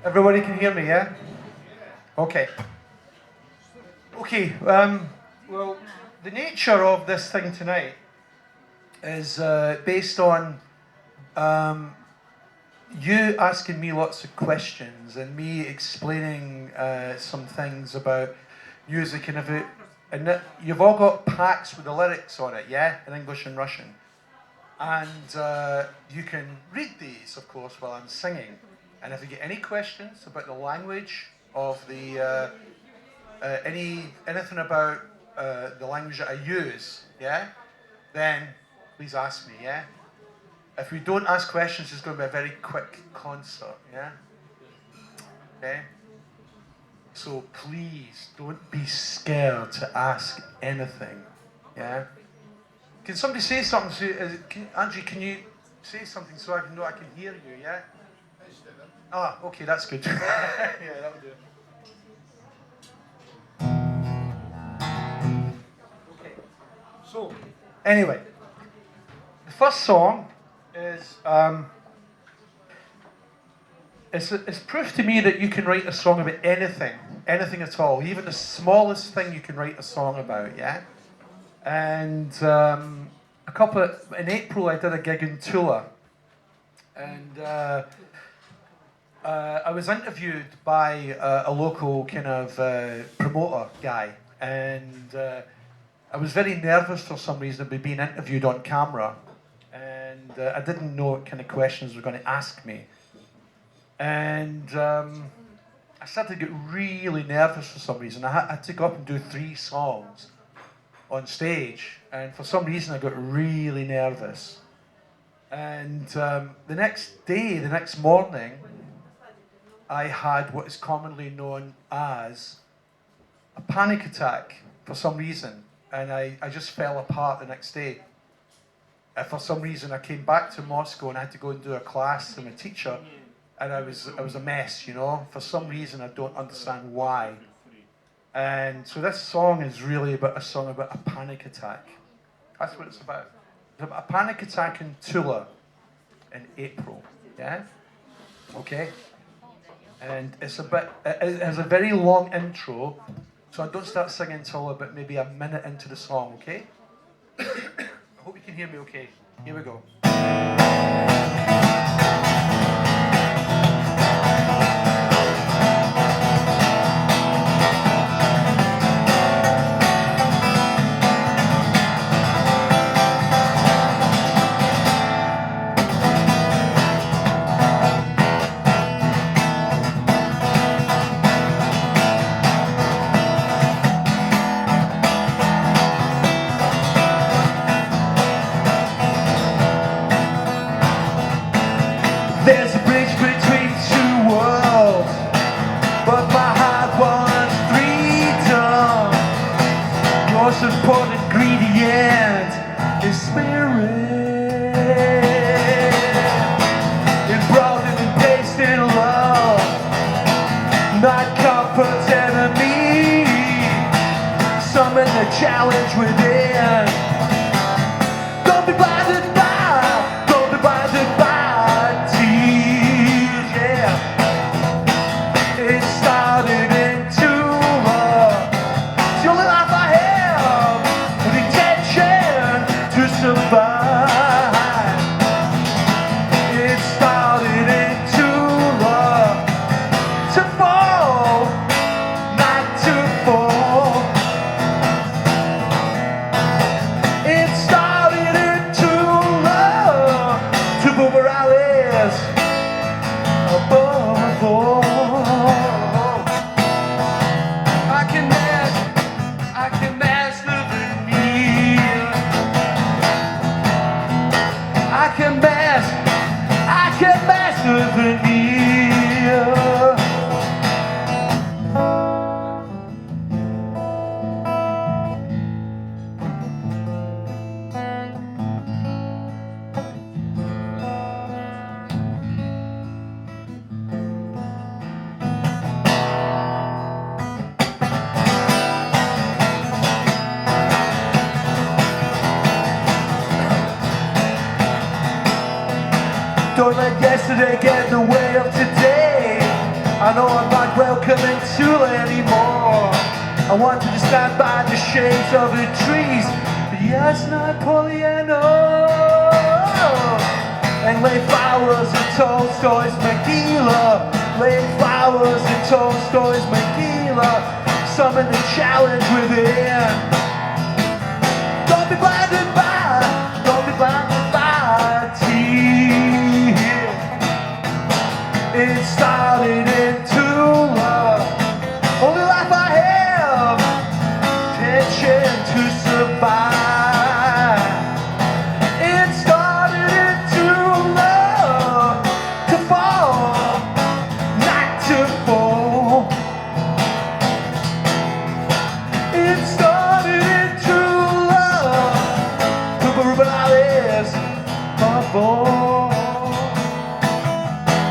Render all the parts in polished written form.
Everybody can hear me, yeah? Okay. Okay, well, the nature of this thing tonight is based on you asking me lots of questions and me explaining some things about music and you've all got packs with the lyrics on it, yeah? In English and Russian. And you can read these, of course, while I'm singing. And if you get any questions about the language of the, anything about the language that I use, yeah, then please ask me, yeah? If we don't ask questions, it's going to be a very quick concert, yeah? Okay? So please don't be scared to ask anything, yeah? Can somebody say something? Andrew, can you say something so I can know I can hear you, yeah? Ah, okay, that's good. Yeah, that'll do. Okay, so, anyway, the first song is, it's proof to me that you can write a song about anything at all, even the smallest thing you can write a song about, yeah? And in April I did a gig in Tula, and I was interviewed by a local kind of promoter guy, and I was very nervous for some reason to be being interviewed on camera, and I didn't know what kind of questions they were going to ask me, and I started to get really nervous for some reason. I had to go up and do 3 songs on stage, and for some reason I got really nervous. And the next morning, I had what is commonly known as a panic attack for some reason, and I just fell apart the next day. For some reason I came back to Moscow and I had to go and do a class from a teacher, and I was a mess, you know. For some reason I don't understand why. And so this song is really about a song about a panic attack. That's what it's about. It's about a panic attack in Tula in April, yeah? Okay? And it has a very long intro, so I don't start singing until about maybe a minute into the song, okay? I hope you can hear me okay. Here we go. There's a bridge between 2 worlds, but my heart wants freedom. Your support ingredient is spirit. Embroidered and pasted love, not comfort enemy. Summon the challenge within. Don't be blinded by Don't let yesterday get in the way of today. know I'm not welcome in Tula anymore. I wanted to stand by the shades of the trees, but yes, not Pollyanna, and lay flowers in Tolstoy's Megillah. Lay flowers in Tolstoy's Megillah. Summon the challenge within. Don't be blinded by, don't be blinded by tears. It started in Tula. Only life I have, tension to survive. It started in Tula, to fall, not to fall. It started in Tula, Rubenales, my boy.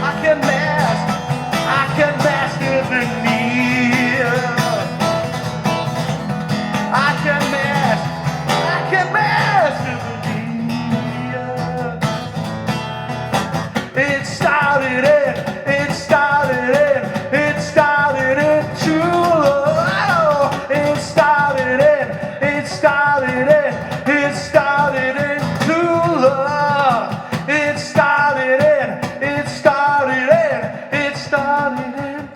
I can master the need. I can master the need. It started in Tula. It started in Tula. It started in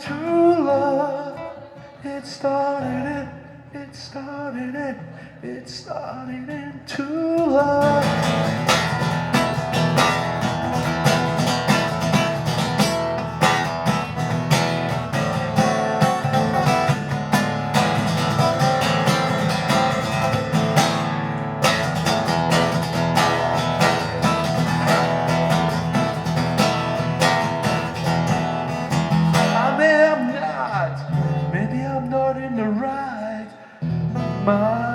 Tula. It started in Tula. Maybe I'm not in the right mind.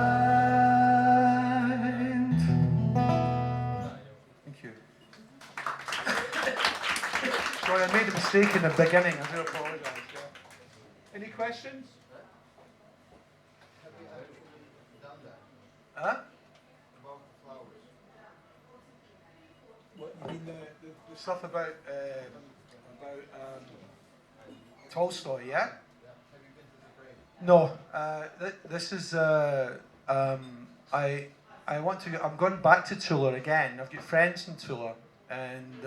Thank you. Sorry, I made a mistake in the beginning. I do apologize. Yeah. Any questions? Have you ever done that? Huh? About the flowers? What, you mean the stuff about Tolstoy, yeah? Yeah. Have you been to the grave? No, this is I want to. I'm going back to Tula again. I've got friends in Tula, and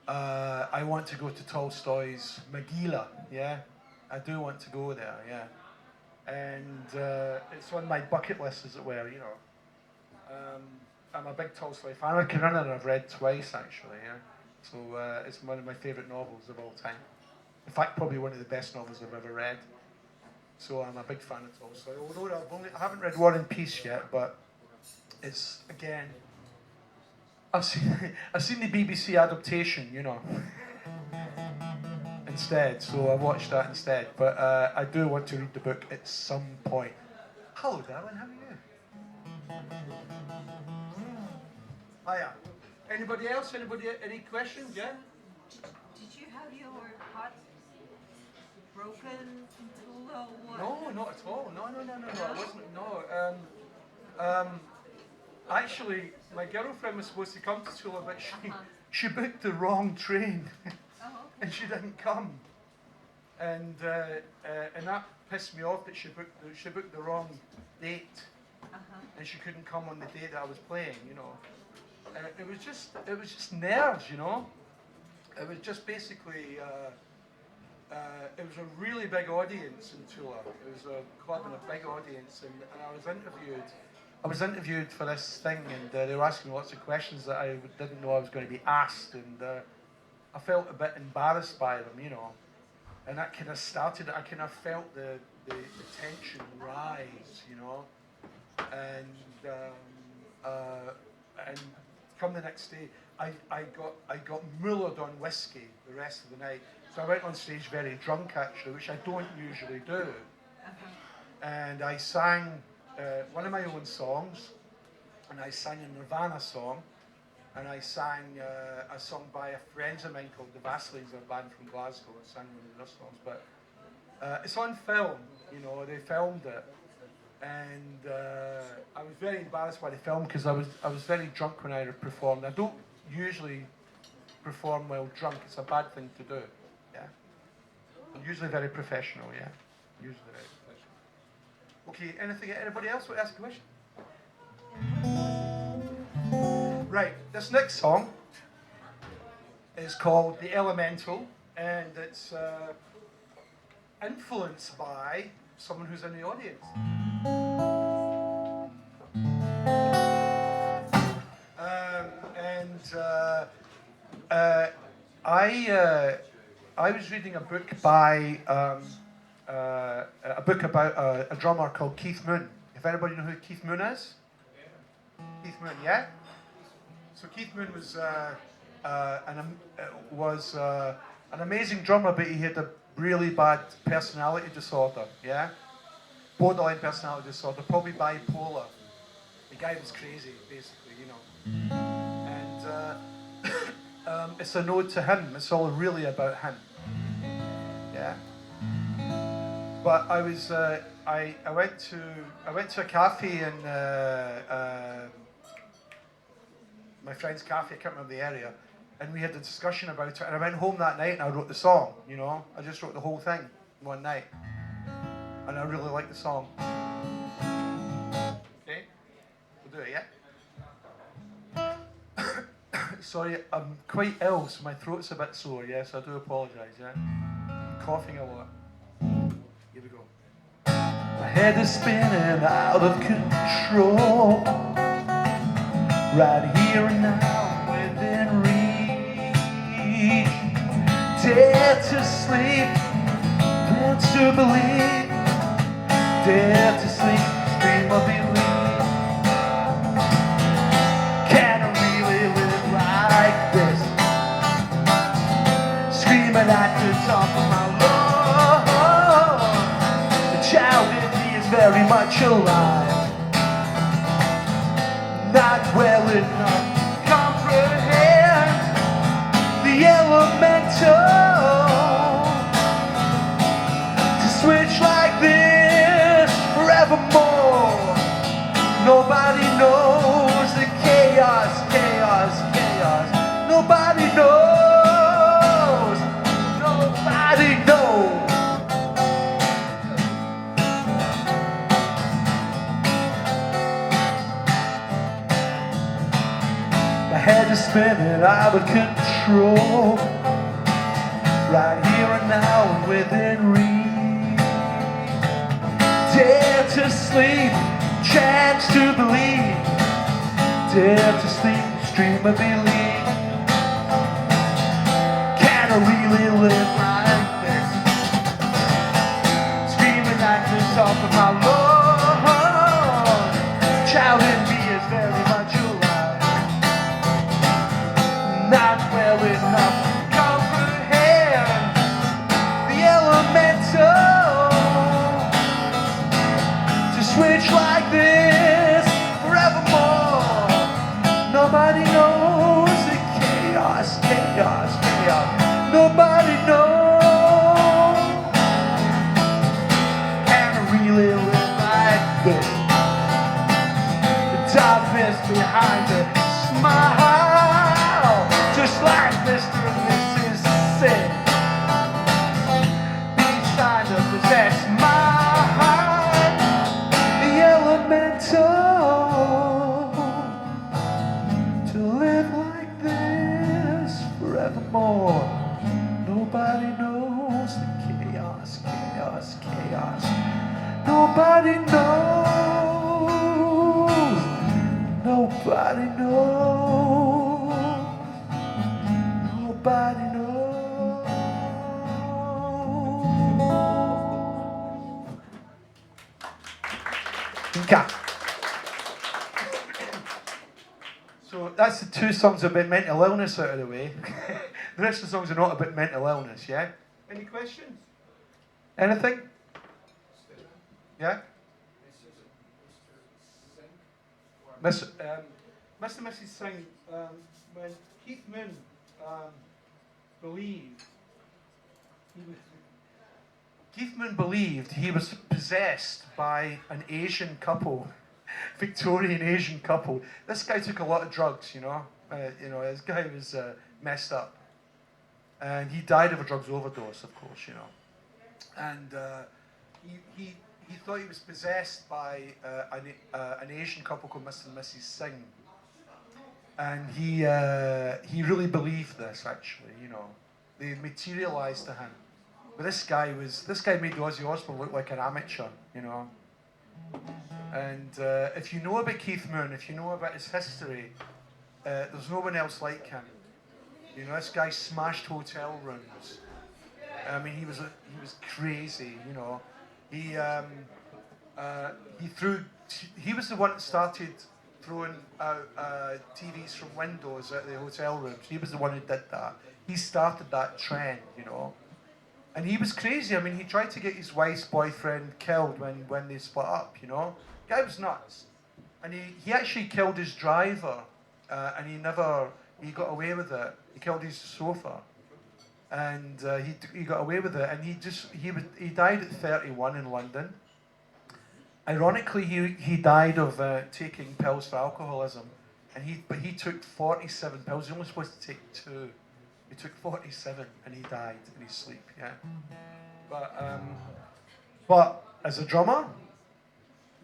I want to go to Tolstoy's Megillah. Yeah, I do want to go there. Yeah, and it's on my bucket list, as it were. You know, I'm a big Tolstoy fan. I can run it. I've read twice actually. Yeah, so it's one of my favourite novels of all time. In fact, probably one of the best novels I've ever read. So I'm a big fan of Tolstoy. Although I haven't read War and Peace yet, but it's again. I've seen the BBC adaptation, you know, instead. So I watched that instead. But I do want to read the book at some point. Hello, darling. How are you? Hiya. Anybody else? Any questions? Yeah. Did you have your heart broken in Tula or what? No, not at all. No. I wasn't. No. Actually, my girlfriend was supposed to come to Tula, but she booked the wrong train, and she didn't come. And that pissed me off that she booked the wrong date, and she couldn't come on the day that I was playing. You know, it was just nerves. You know, it was just basically. It was a really big audience in Tula. It was a club and a big audience, and I was interviewed for this thing, and they were asking me lots of questions that I didn't know I was going to be asked, and I felt a bit embarrassed by them, you know. And that kind of started. I kind of felt the tension rise, you know. And come the next day, I got mullered on whiskey the rest of the night. So I went on stage very drunk, actually, which I don't usually do. And I sang one of my own songs, and I sang a Nirvana song, and I sang a song by a friend of mine called the Vaselines, a band from Glasgow. I sang one of their songs, but it's on film, you know, they filmed it. And I was very embarrassed by the film because I was very drunk when I performed. I don't usually perform while drunk. It's a bad thing to do. Yeah. Usually very professional, yeah. Usually very professional. Okay, anybody else want to ask a question? Right, this next song is called The Elemental, and it's influenced by someone who's in the audience. I was reading a book by a book about a drummer called Keith Moon. If anybody know who Keith Moon is? Keith Moon, yeah. So Keith Moon was an amazing drummer, but he had a really bad personality disorder. Yeah, borderline personality disorder, probably bipolar. The guy was crazy, basically, you know. And it's a nod to him. It's all really about him. Yeah. But I was I went to a cafe in my friend's cafe. I can't remember the area, and we had a discussion about it. And I went home that night and I wrote the song. You know, I just wrote the whole thing in one night, and I really like the song. Okay, we'll do it. Yeah. Sorry, I'm quite ill, so my throat's a bit sore. Yes, I do apologise. Yeah, I'm coughing a lot. Here we go. My head is spinning out of control. Right here and now, within reach. Dare to sleep, dare to believe. Dare to sleep, dream of belief. Can I really live like this? Screaming at the top of my lungs. The child in me is very much alive. Not well enough to comprehend the elemental. To switch like this forevermore. Nobody knows the chaos, chaos, chaos. Nobody knows. Nobody knows. My head is spinning out of control. Right here and now and within reach. Dare to sleep, chance to believe. Dare to sleep, stream of belief. Can I really live like this? Screaming at the top of my lungs. Child in me is very much alive. Not well enough to comprehend the elemental. To switch like this forevermore. Nobody knows the chaos, chaos, chaos. Nobody knows. Can I really live like this? The darkness behind the smile. Just like Mr. and Mrs. Sin. Each trying to possess my heart. The elemental. To live like this forevermore. Nobody knows the chaos, chaos, chaos. Nobody knows. Nobody knows. Nobody knows. Okay. So that's the two songs about mental illness out of the way. The rest of the songs are not about mental illness, yeah? Any questions? Anything? Yeah? Mr. and Mrs. Singh, when Keith Moon believed he was possessed by an Asian couple, Victorian Asian couple. This guy took a lot of drugs, you know. This guy was messed up, and he died of a drugs overdose, of course, you know. and he thought he was possessed by an Asian couple called Mr. and Mrs. Singh, and he really believed this. Actually, you know, they materialized to him. But this guy made Ozzy Osbourne look like an amateur, you know. And if you know about Keith Moon, if you know about his history, there's no one else like him. You know, this guy smashed hotel rooms. I mean, he was crazy. You know, he was the one that started throwing out TVs from windows at the hotel rooms. He was the one who did that. He started that trend. You know. And he was crazy. I mean, he tried to get his wife's boyfriend killed when they split up, you know? The guy was nuts. And he actually killed his driver, and he got away with it. He killed his chauffeur. And he got away with it. And he died at 31 in London. Ironically, he died of taking pills for alcoholism. But he took 47 pills. He was only supposed to take 2. He took 47 and he died in his sleep, yeah. But as a drummer,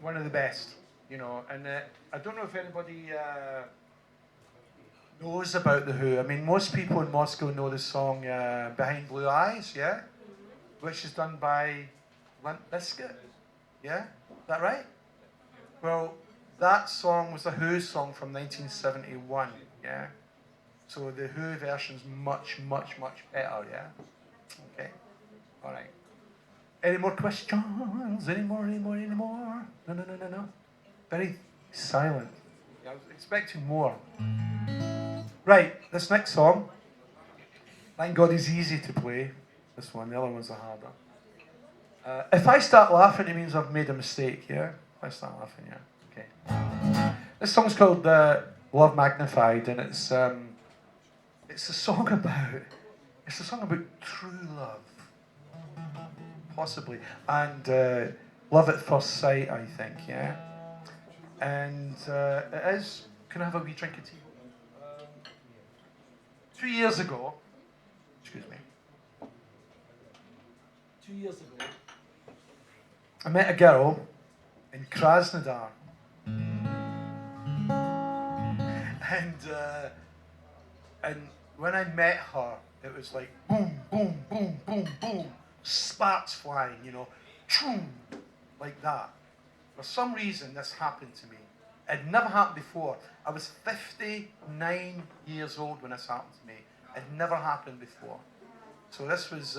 one of the best, you know. And I don't know if anybody knows about The Who. I mean, most people in Moscow know the song Behind Blue Eyes, yeah? Which is done by Limp Bizkit, yeah? Is that right? Well, that song was a Who song from 1971, yeah? So the Who version's much, much, much better, yeah? Okay, all right. Any more questions? Any more? No. Very silent. Yeah, I was expecting more. Right, this next song, thank God is easy to play. This one, the other ones are harder. If I start laughing, it means I've made a mistake, yeah? If I start laughing, yeah, okay. This song's called Love Magnified, and it's a song about true love, possibly, and love at first sight, I think, yeah. And it is. Can I have a wee drink of tea? 2 years ago, excuse me. 2 years ago, I met a girl in Krasnodar, and when I met her, it was like boom, boom, boom, boom, boom, sparks flying, you know, choom, like that. For some reason, this happened to me. It had never happened before. I was 59 years old when this happened to me. It had never happened before. So this was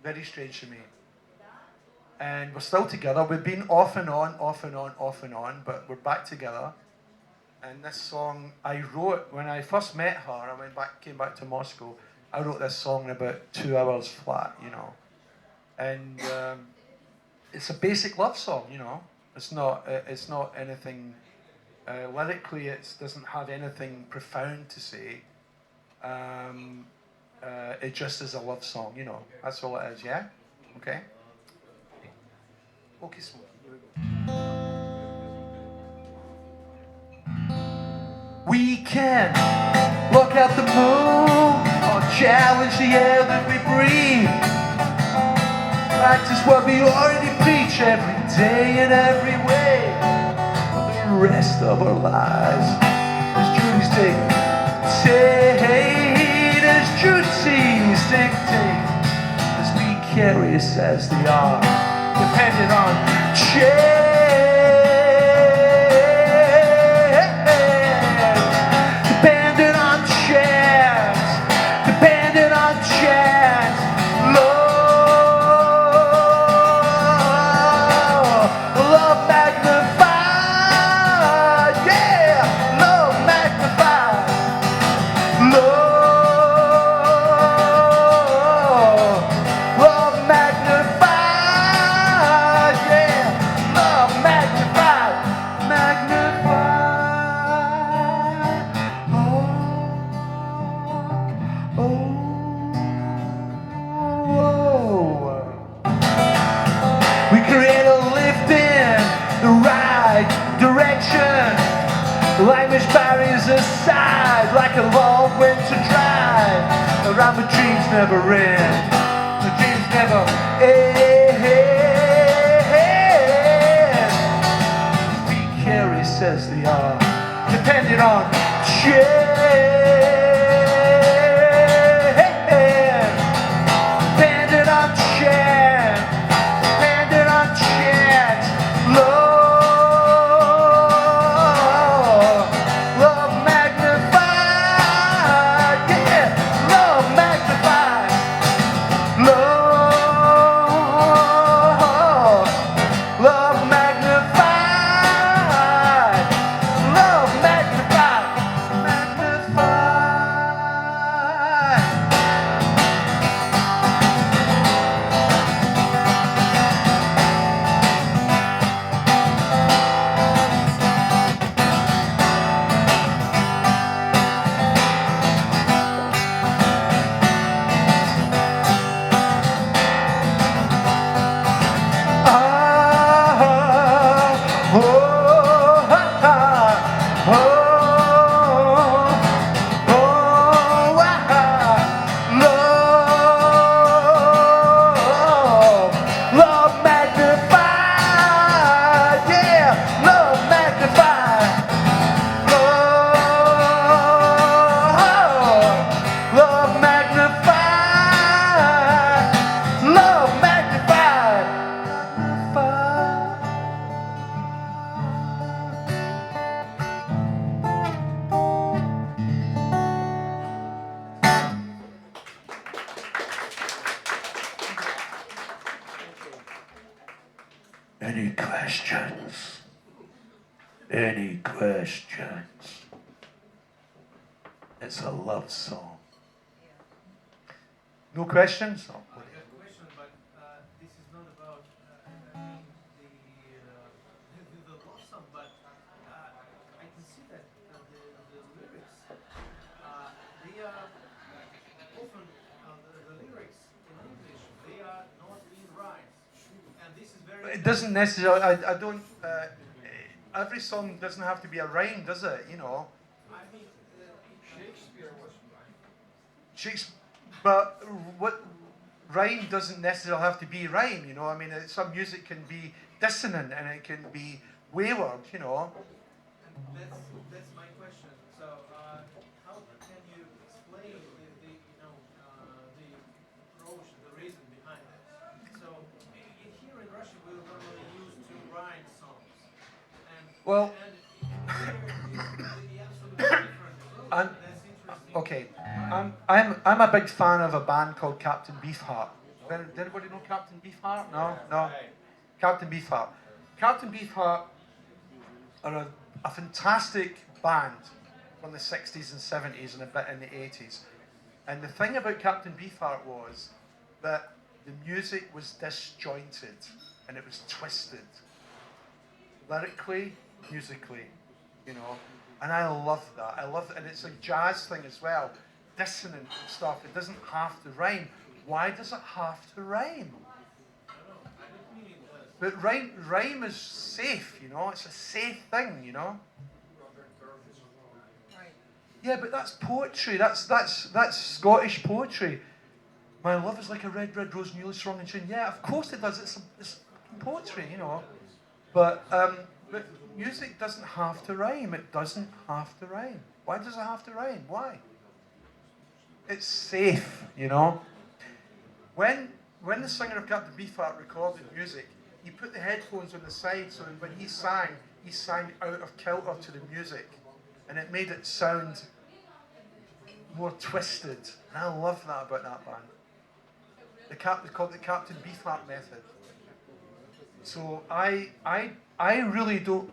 very strange to me. And we're still together. We've been off and on, but we're back together. And this song I wrote when I first met her. I came back to Moscow. I wrote this song in about 2 hours flat, you know. And it's a basic love song, you know. It's not anything lyrically. It doesn't have anything profound to say. It just is a love song, you know. That's all it is, yeah. Okay. Okay, smoke. Here we go. We can look at the moon or challenge the air that we breathe. Practice what we already preach every day in every way. For the rest of our lives, as Judy's as Judy's dictate, as we curious as they are, dependent on change. Language barriers aside, like a long winter drive around the dreams never end. The dreams never end. Pete Carey says they are depending on change. Depending on chance. Depending on chance. Love magnified. Yeah, love magnified. Love magnified. Love magnified. Magnified. Love magnified, yeah, love magnified, love magnified, love magnified, Any questions? Any questions? It's a love song. No questions? Oh, I got a question, but this is not about the love song, but I can see that the lyrics, they are often, the lyrics in English, they are not in rhymes. And this is very... it doesn't necessarily, I don't, every song doesn't have to be a rhyme, does it? You know? I mean, Shakespeare was right. Shakespeare, but what rhyme doesn't necessarily have to be rhyme, you know. I mean, some music can be dissonant and it can be wayward, you know. and that's my question. So, how can you explain the approach, the reason behind it? So, here in Russia, we normally use to rhyme songs, and Well, here it's absolutely different. I'm- That's interesting. okay, I'm a big fan of a band called Captain Beefheart. Did anybody know Captain Beefheart? No, no. Captain Beefheart. Captain Beefheart are a fantastic band from the 60s and 70s and a bit in the 80s. And the thing about Captain Beefheart was that the music was disjointed and it was twisted. Lyrically, musically, you know. And I love that. I love it. And it's a jazz thing as well. Dissonant stuff. It doesn't have to rhyme. Why does it have to rhyme? But rhyme is safe, you know. It's a safe thing, you know. Right. Yeah, but that's poetry. That's Scottish poetry. My love is like a red, red rose, newly strung and tune. Yeah, of course it does. It's poetry, you know. But music doesn't have to rhyme. It doesn't have to rhyme. Why does it have to rhyme? Why? It's safe, you know. When the singer of Captain Beefheart recorded music, he put the headphones on the side so that when he sang out of kilter to the music, and it made it sound more twisted. And I love that about that band. They called it the Captain Beefheart method. So I really don't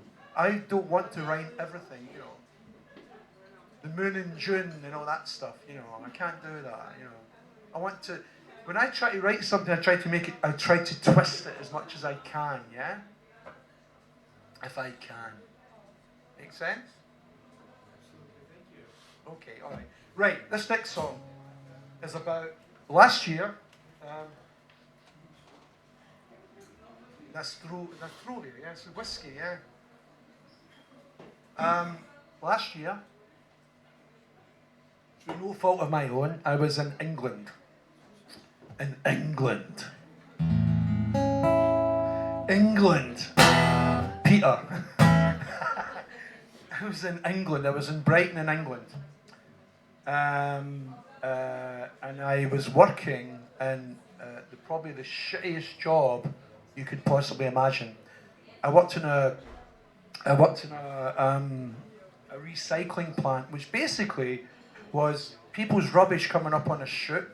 want to rhyme everything, you know. The moon and June and all that stuff, you know. I can't do that, you know. I want to. When I try to write something, I try to twist it as much as I can, yeah? If I can. Make sense? Okay, all right. Right, this next song is about last year. That's through there, yeah? It's whiskey, yeah? Last year, through no fault of my own, I was in England. in England. England. Peter. I was in England. I was in Brighton in England. And I was working in probably the shittiest job you could possibly imagine. I worked in a recycling plant, which basically was people's rubbish coming up on a chute,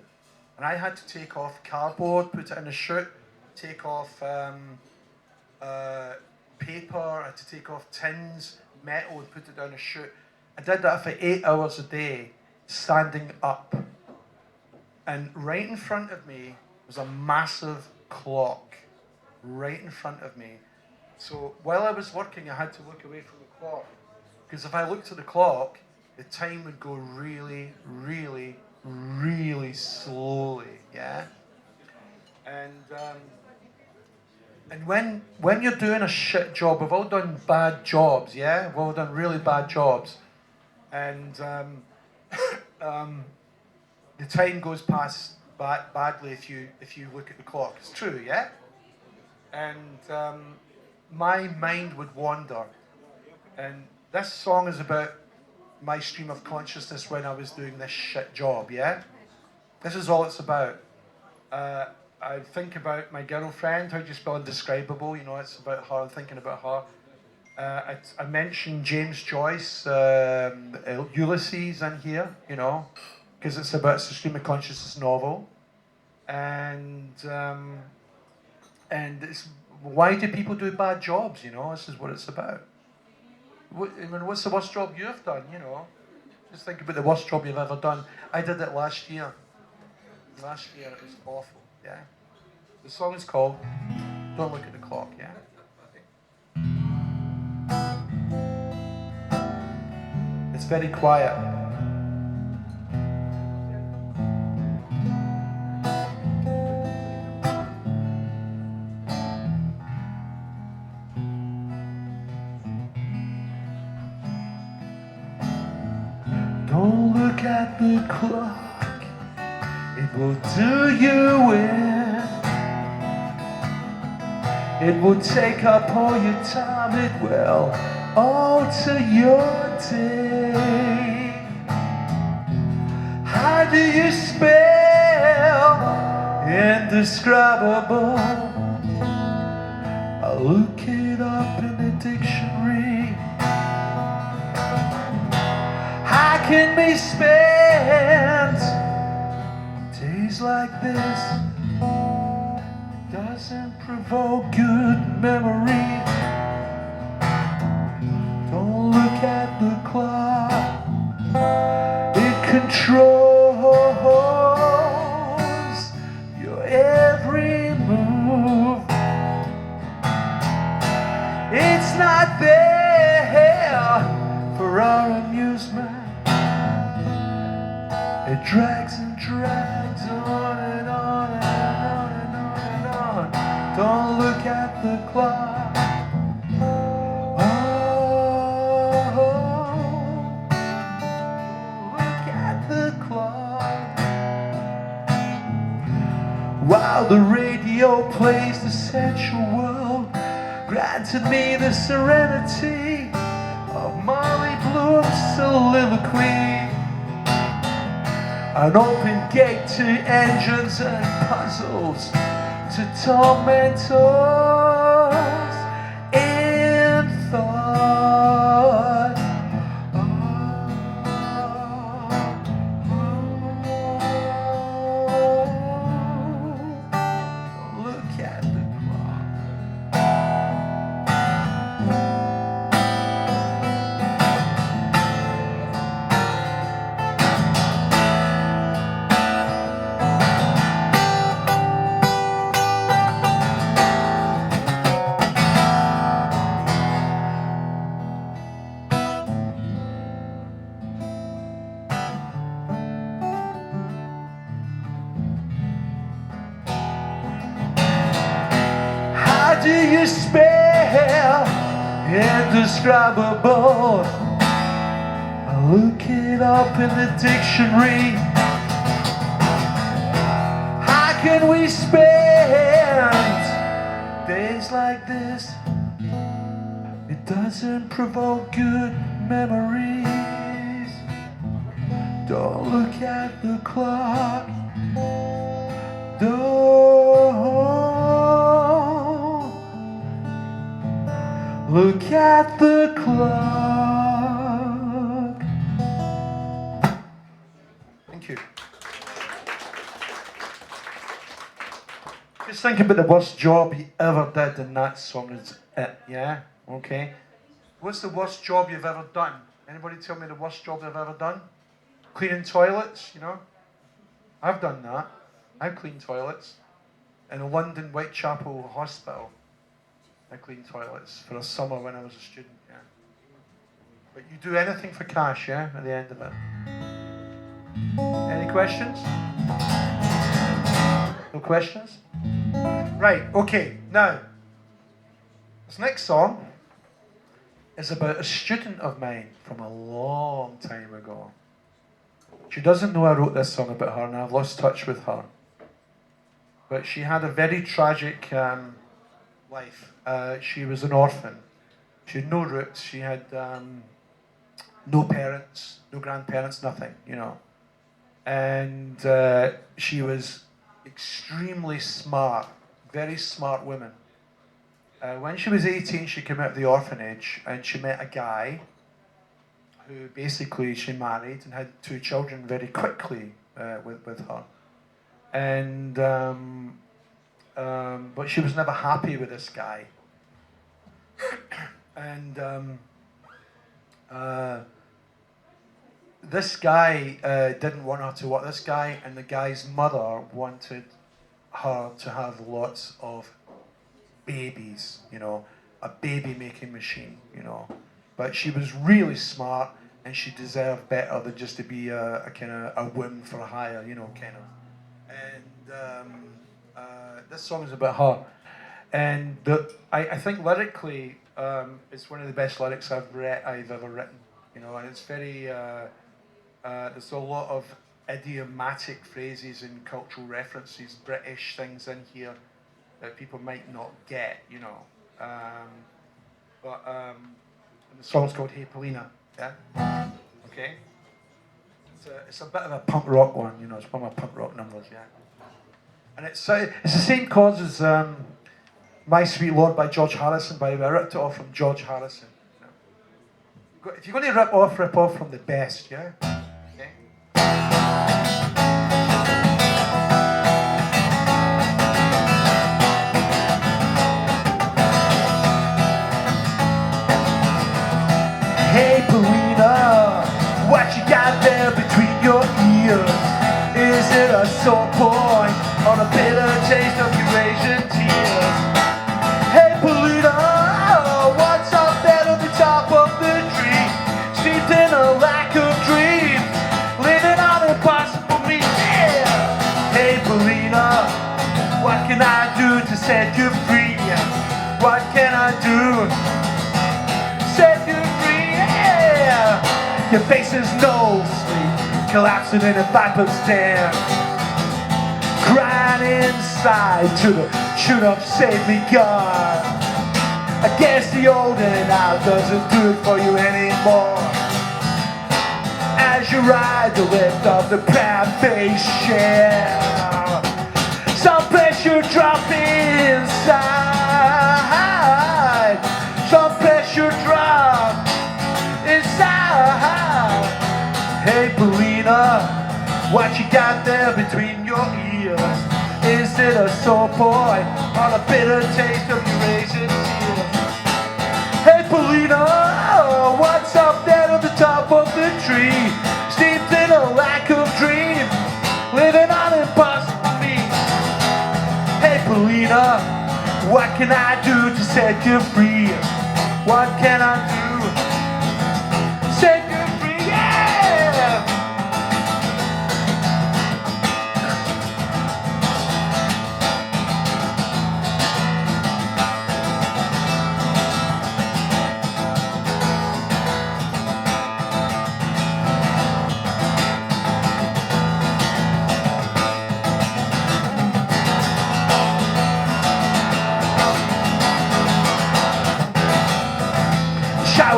and I had to take off cardboard, put it in a chute, take off paper, I had to take off tins, metal, and put it down a chute. I did that for 8 hours a day, standing up. And right in front of me was a massive clock, right in front of me. So while I was working, I had to look away from the clock, because if I looked at the clock, the time would go really, really, really slowly, yeah? And when you're doing a shit job, we've all done bad jobs, yeah? We've all done really bad jobs. And the time goes past badly if you look at the clock. It's true, yeah? And my mind would wander. And this song is about my stream of consciousness when I was doing this shit job, yeah? This is all it's about. I think about my girlfriend, how do you spell indescribable? You know, it's about her, I'm thinking about her. I mentioned James Joyce, Ulysses in here, you know, because it's a stream of consciousness novel. And it's, why do people do bad jobs, you know? This is what it's about. What's the worst job you've done, you know? Just think about the worst job you've ever done. I did it last year. Last year it was awful, yeah? The song is called Don't Look at the Clock, yeah? It's very quiet. Don't look at the clock, it will do you in. It will take up all your time, it will alter your day. How do you spell indescribable? I'll look it up in the dictionary. How can we spend days like this? It doesn't provoke good memories. Don't look at the clock. It controls your every move. It's not there for our amusement. It drags and drags on and on and on and on and on. Don't look at the clock. Oh, look at the clock. While the radio plays the sensual world, granted me the serenity of Molly Bloom's soliloquy. An open gate to engines and puzzles, to torment us in thought. Look at the clock. How do you spell indescribable? I'll look it up in the dictionary. How can we spend days like this? It doesn't provoke good memories. Don't look at the clock. Don't look at the clock. Thank you. Just think about the worst job you ever did, and that song is it, yeah? Okay. What's the worst job you've ever done? Anybody tell me the worst job they've ever done? Cleaning toilets, you know? I've done that. I've cleaned toilets. In a London Whitechapel hospital, I cleaned toilets for a summer when I was a student, yeah. But you do anything for cash, yeah, at the end of it. Any questions? No questions? Right, okay, now, this next song is about a student of mine from a long time ago. She doesn't know I wrote this song about her, and I've lost touch with her. But she had a very tragic life. She was an orphan. She had no roots. She had no parents, no grandparents, nothing, you know. And she was extremely smart, very smart woman. When she was 18, she came out of the orphanage and she met a guy who basically she married and had 2 children very quickly with her. And but she was never happy with this guy. And this guy didn't want her to work. This guy and the guy's mother wanted her to have lots of babies, you know, a baby making machine, you know. But she was really smart and she deserved better than just to be a kind of a whim for hire, you know, kind of. And this song is about her. And I think lyrically, it's one of the best lyrics I've ever written, you know, and it's very, there's a lot of idiomatic phrases and cultural references, British things in here that people might not get, you know. But the song's called Hey Paulina, yeah? Okay? It's a bit of a punk rock one, you know, it's one of my punk rock numbers, yeah. And it's the same chords as My Sweet Lord by George Harrison, by the way. I ripped it off from George Harrison. You know. If you're going to rip off from the best, yeah? Okay? Hey Paulina, what you got there between your ears? Is it a sore point or a bitter taste of Eurasian tears? Hey Paulina, what's up there at the top of the tree? Steeped in a lack of dreams, living on impossible means. Yeah. Hey Paulina, what can I do to set you free? What can I do? Set you free, yeah. Your face is no sleep, collapsing in a viper's den, crying inside to the tune of Save Me God. I guess the olden out doesn't do it for you anymore. As you ride the lift of the proud face share, some pressure drop inside, some pressure drop inside. Hey Paulina, what you got there between your ears? Is it a sore point or a bitter taste of Eurasian tears? Hey Paulina, what's up there at the top of the tree? Steeped in a lack of dream, living on impossible means. Hey Paulina, what can I do to set you free? What can I do? Set you free, yeah!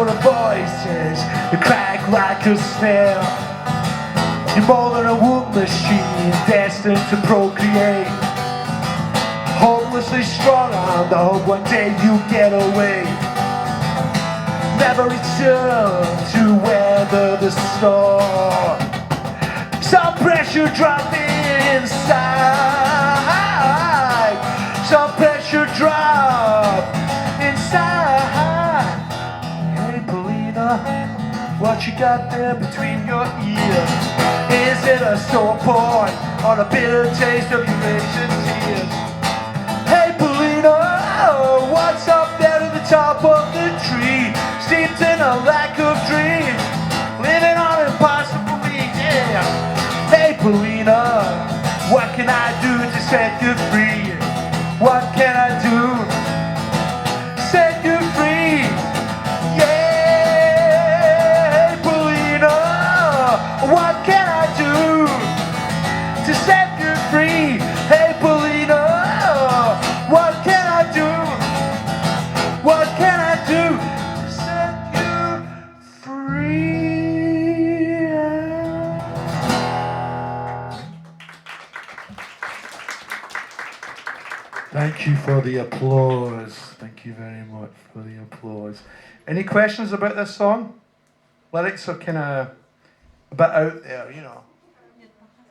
for the voices that crack like a snare. You're more than a womb machine destined to procreate. Hopelessly strong on the hope one day you get away. Never return to weather the storm. Some pressure drop inside. Some pressure drop inside. Hey Paulina, what you got there between your ears? Is it a sore point or a bitter taste of Eurasian tears? Hey Paulina, what's up there at the top of the tree? Steeped in a lack of dreams, living on impossible means, yeah. Hey Paulina, what can I do to set you free? What can I do? Set you free, yeah. Hey Paulina, what can I do to set you free? Hey Paulina, what can I do? What can I do to set you free? Thank you for the applause. Thank you very much for the applause. Any questions about this song? Lyrics are kind of a bit out there, you know.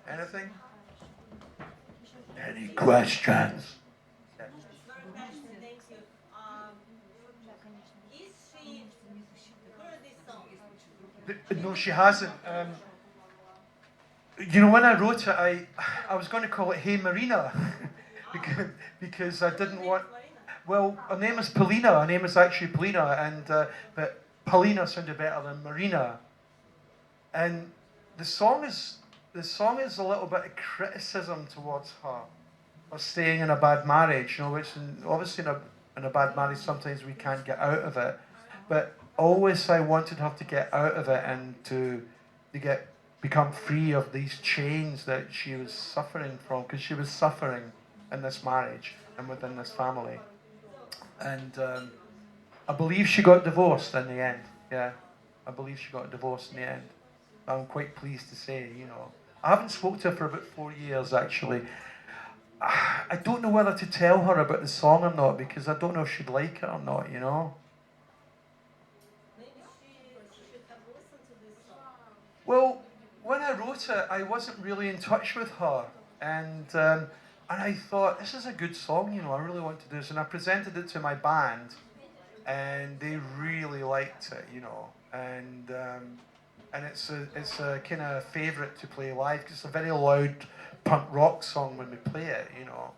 Anything? Any questions? Very passionate, thank you. Is she heard this song? No, she hasn't. You know, when I wrote it, I was going to call it Hey Marina because I didn't want. Well, her name is Paulina. Her name is actually Paulina, and but Paulina sounded better than Marina. And the song is a little bit of criticism towards her for staying in a bad marriage. You know, which obviously in a bad marriage sometimes we can't get out of it. But always I wanted her to get out of it and to become free of these chains that she was suffering from, because she was suffering in this marriage and within this family. And I believe she got divorced in the end. Yeah, I believe she got divorced in the end. I'm quite pleased to say, you know. I haven't spoken to her for about 4 years, actually. I don't know whether to tell her about the song or not, because I don't know if she'd like it or not, you know. Maybe she should have listened to this song. Well, when I wrote it, I wasn't really in touch with her. And I thought, this is a good song, you know, I really want to do this. And I presented it to my band, and they really liked it, you know. And it's a kind of favourite to play live, because it's a very loud punk rock song when we play it, you know.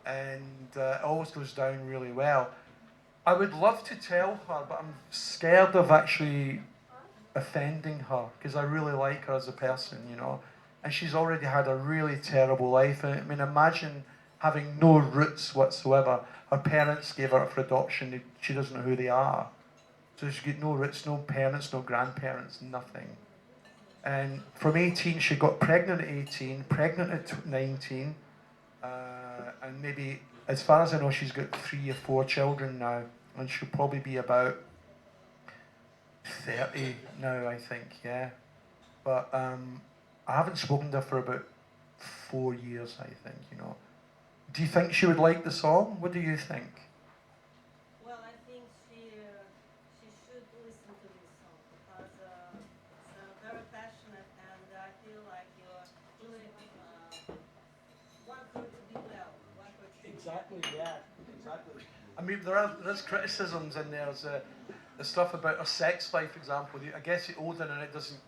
And it always goes down really well. I would love to tell her, but I'm scared of actually offending her, because I really like her as a person, you know. And she's already had a really terrible life. I mean, imagine having no roots whatsoever. Her parents gave her up for adoption. She doesn't know who they are. So she got no roots, no parents, no grandparents, nothing. And from 18, she got pregnant at 18, pregnant at 19. And maybe, as far as I know, she's got 3 or 4 children now. And she'll probably be about 30 now, I think, yeah. But I haven't spoken to her for about 4 years, I think, you know. Do you think she would like the song? What do you think? Well, I think she should listen to this song because it's very passionate, and I feel like you're really want her to be well, want her to Exactly, yeah, exactly. I mean, there's criticisms in there. There's the stuff about her sex life, for example. I guess you're older and it doesn't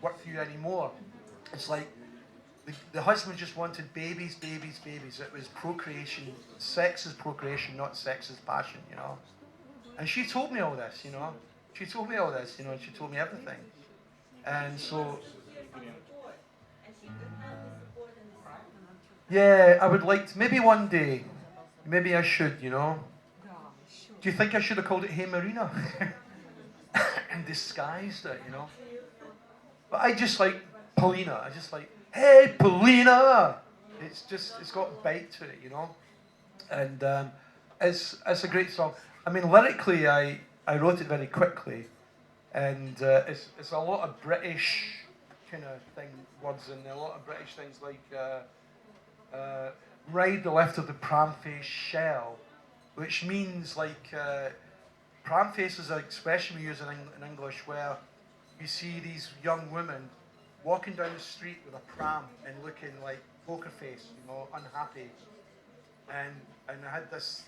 work for you anymore. It's like the husband just wanted babies, babies, babies. It was procreation. Sex is procreation, not sex is passion, you know. And she told me all this, you know. She told me all this, you know, and she told me everything. And so, yeah, I would like to, maybe one day, maybe I should, you know. Do you think I should have called it Hey Marina? And disguised it, you know. But I just like Paulina. I just like, hey Paulina! It's got a bite to it, you know. And it's a great song. I mean, lyrically, I I wrote it very quickly, and it's a lot of British kind of thing words and a lot of British things like ride the left of the pram-faced shell, which means like pram-face is an expression we use in English where you see these young women walking down the street with a pram and looking like poker face, you know, unhappy. And I had this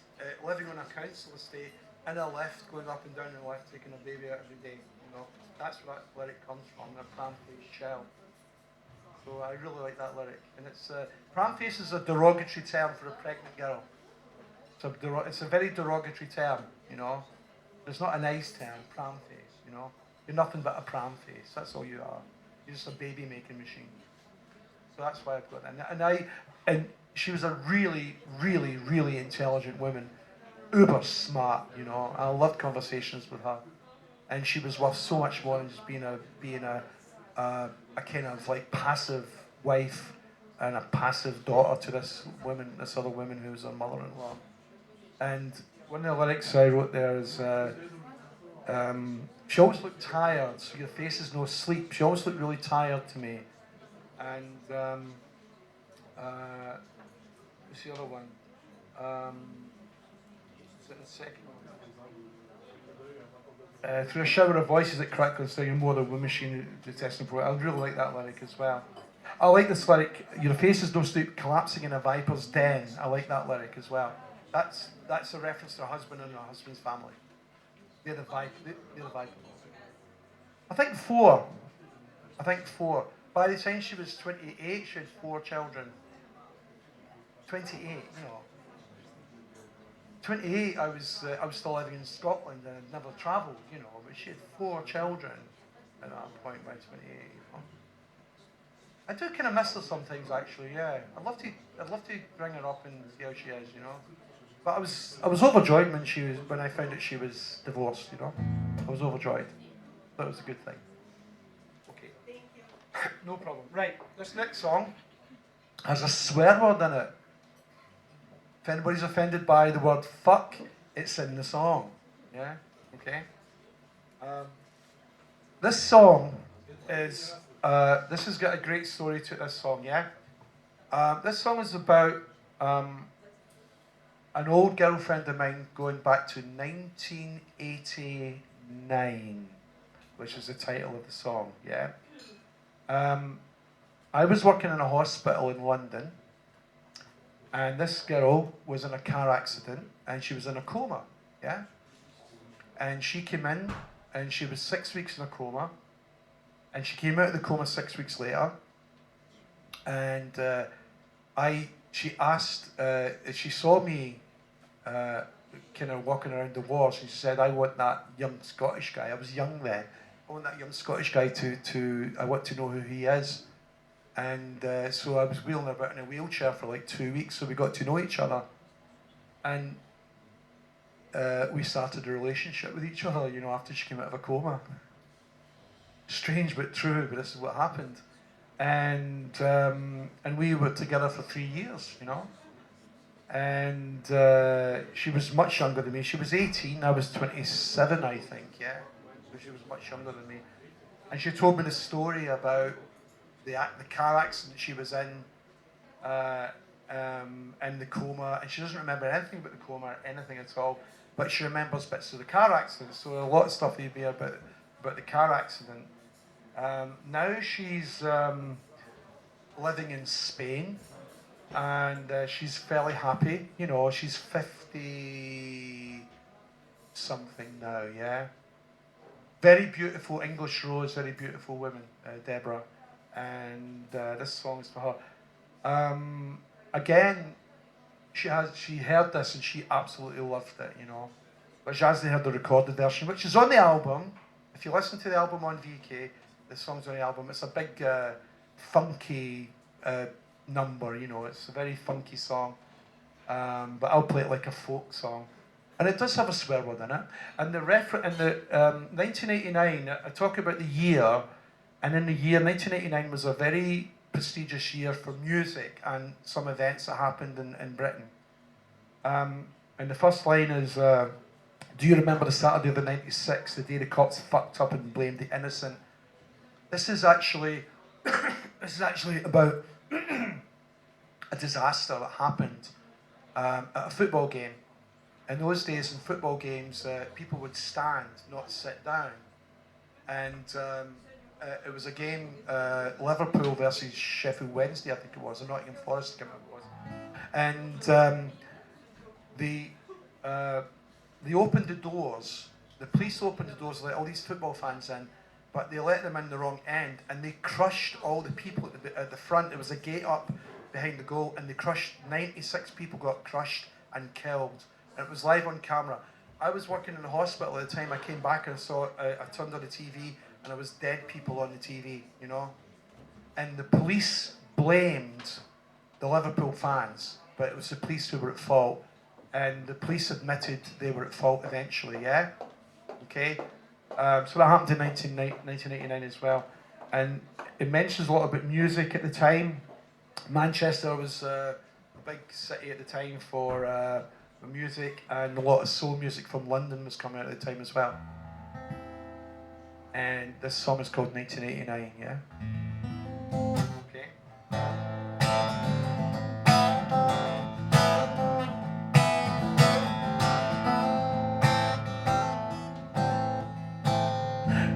living on a council estate in a lift, going up and down in a lift, taking a baby out every day. You know, that's where it comes from, a pram-faced shell. So I really like that lyric. And it's pram-face is a derogatory term for a pregnant girl. It's a very derogatory term, you know. It's not a nice term, pram-face, you know. You're nothing but a pram-face. That's all you are. You're just a baby-making machine. So that's why I've got that. And she was a really, really, really intelligent woman, uber smart, you know. I loved conversations with her, and she was worth so much more than just being a kind of like passive wife and a passive daughter to this other woman who was her mother-in-law. And one of the lyrics I wrote there is, she always looked tired, so your face is no sleep. She always looked really tired to me. And what's the other one? Is it the second one? Through a shower of voices that crackle, so you're more the woman machine detesting for it. I really like that lyric as well. I like this lyric, your face is no sleep, collapsing in a viper's den. I like that lyric as well. That's a reference to her husband and her husband's family. They're the vipers. I think four. By the time she was 28, she had 4 children. 28, you know. 28, I was still living in Scotland and I'd never travelled, you know. But she had 4 children at that point by 28. You know. I do kind of miss her sometimes, actually. Yeah, I'd love to bring her up and see how she is, you know. But I was overjoyed when I found out she was divorced, you know. I was overjoyed. That was a good thing. Okay. Thank you. No problem. Right, this next song has a swear word in it. If anybody's offended by the word fuck, it's in the song. Yeah? Okay? This song is, this has got a great story to this song, yeah? This song is about an old girlfriend of mine going back to 1989, which is the title of the song, yeah? I was working in a hospital in London, and this girl was in a car accident, and she was in a coma, yeah? And she came in, and she was 6 weeks in a coma, and she came out of the coma 6 weeks later, and she asked, she saw me kind of walking around the wards, and she said, I want that young Scottish guy. I was young then. I want that young Scottish guy I want to know who he is. And so I was wheeling about in a wheelchair for like 2 weeks, so we got to know each other. And we started a relationship with each other, you know, after she came out of a coma. Strange but true, but this is what happened. And we were together for 3 years, you know. And she was much younger than me. She was 18, I was 27, I think, yeah. So she was much younger than me. And she told me the story about the car accident she was in the coma. And she doesn't remember anything about the coma or anything at all. But she remembers bits of the car accident. So a lot of stuff you'd be about the car accident. Now she's living in Spain. And she's fairly happy, you know, she's 50 something now, yeah. Very beautiful English rose, very beautiful woman, Deborah. And this song is for her. Again, she heard this and she absolutely loved it, you know. But she hasn't heard the recorded version, which is on the album. If you listen to the album on VK, the song's on the album. It's a big, funky number, you know, it's a very funky song, but I'll play it like a folk song, and it does have a swear word in it. And the 1989, I talk about the year, and in the year 1989 was a very prestigious year for music and some events that happened in Britain. And the first line is, Do you remember the Saturday of the 96, the day the cops fucked up and blamed the innocent? This is actually about a disaster that happened at a football game. In those days, in football games, people would stand, not sit down. And it was a game, Liverpool versus Sheffield Wednesday, I think it was, or Nottingham Forest, I can't remember what it was. And they opened the doors, the police opened the doors, let all these football fans in, but they let them in the wrong end, and they crushed all the people at the front. There was a gate up behind the goal, and they crushed, 96 people got crushed and killed. And it was live on camera. I was working in the hospital at the time. I came back and saw, I turned on the TV, and there was dead people on the TV, you know? And the police blamed the Liverpool fans, but it was the police who were at fault. And the police admitted they were at fault eventually, yeah? Okay? So that happened in 1989 as well. And it mentions a lot about music at the time. Manchester was a big city at the time for music, and a lot of soul music from London was coming out at the time as well. And this song is called 1989, yeah? Okay.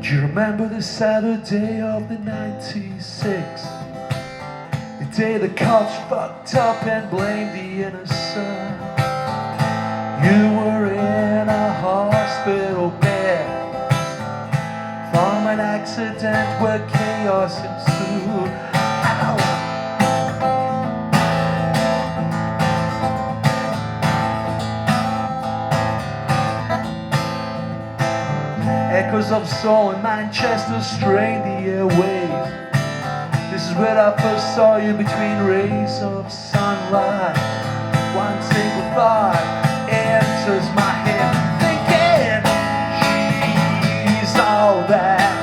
Do you remember the Saturday of the 96? The day the cops fucked up and blamed the innocent. You were in a hospital bed from an accident where chaos ensued. Ow! Echoes of soul in Manchester strained the airwaves. This is where I first saw you, between rays of sunlight. One single thought enters my head, thinking she's all that.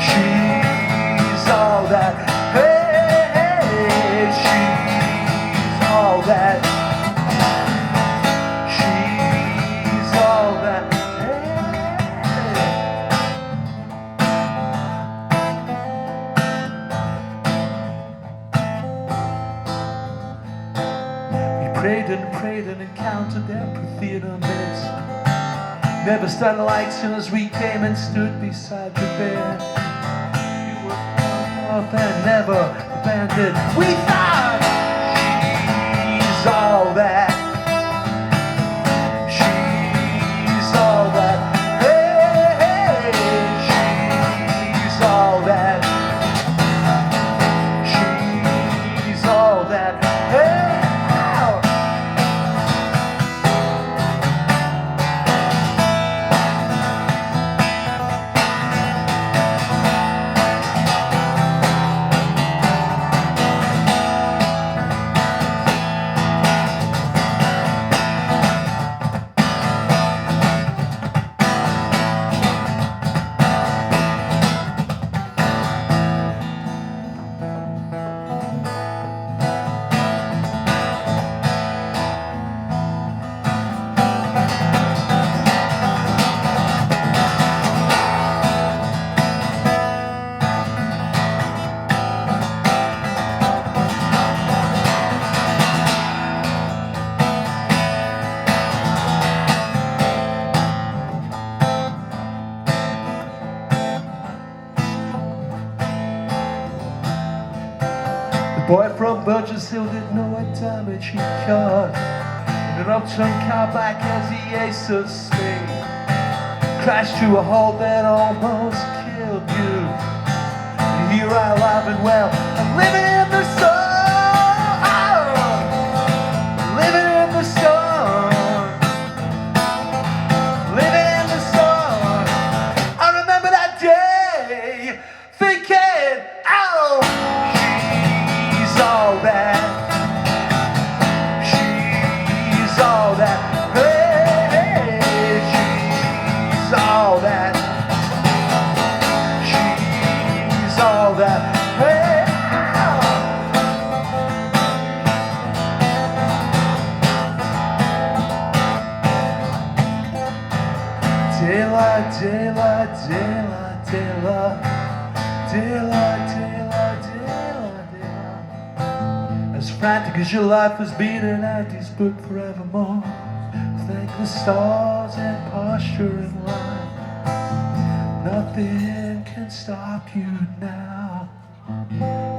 She's all that. Hey, she's all that. She's all that. Prayed and encountered empathy in our midst. Never started lights soon as we came and stood beside the bed. You were up and never abandoned. We thought she's all that. She's all that. Hey, she's all that. She's all that. Hey. Boy from Burgess Hill didn't know what damage he caused. In an upturned car back as the ace of spades crashed to a halt that almost killed you. And here I alive and well, I'm living in the sun, living in the sun, living in the sun. I remember that day, thinking, oh, all that. She's all that. Hey, she's all that. She's all that. Hey, daylight, daylight, daylight, daylight, daylight, daylight, daylight, daylight. As frantic as your life has been and at this book forevermore. Thank the stars and posture in line. Nothing can stop you now.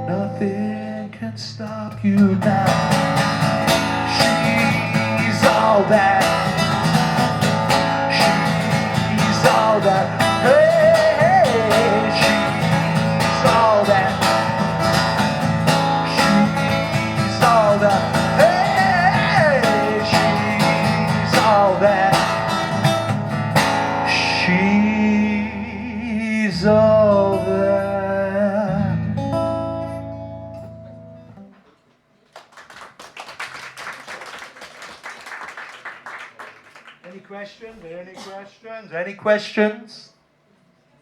Nothing can stop you now. She's all that. She's all that. Hey, hey, she's all that. She's all that. Hey, she's all that. She's all that. Any questions? Any questions? Any questions?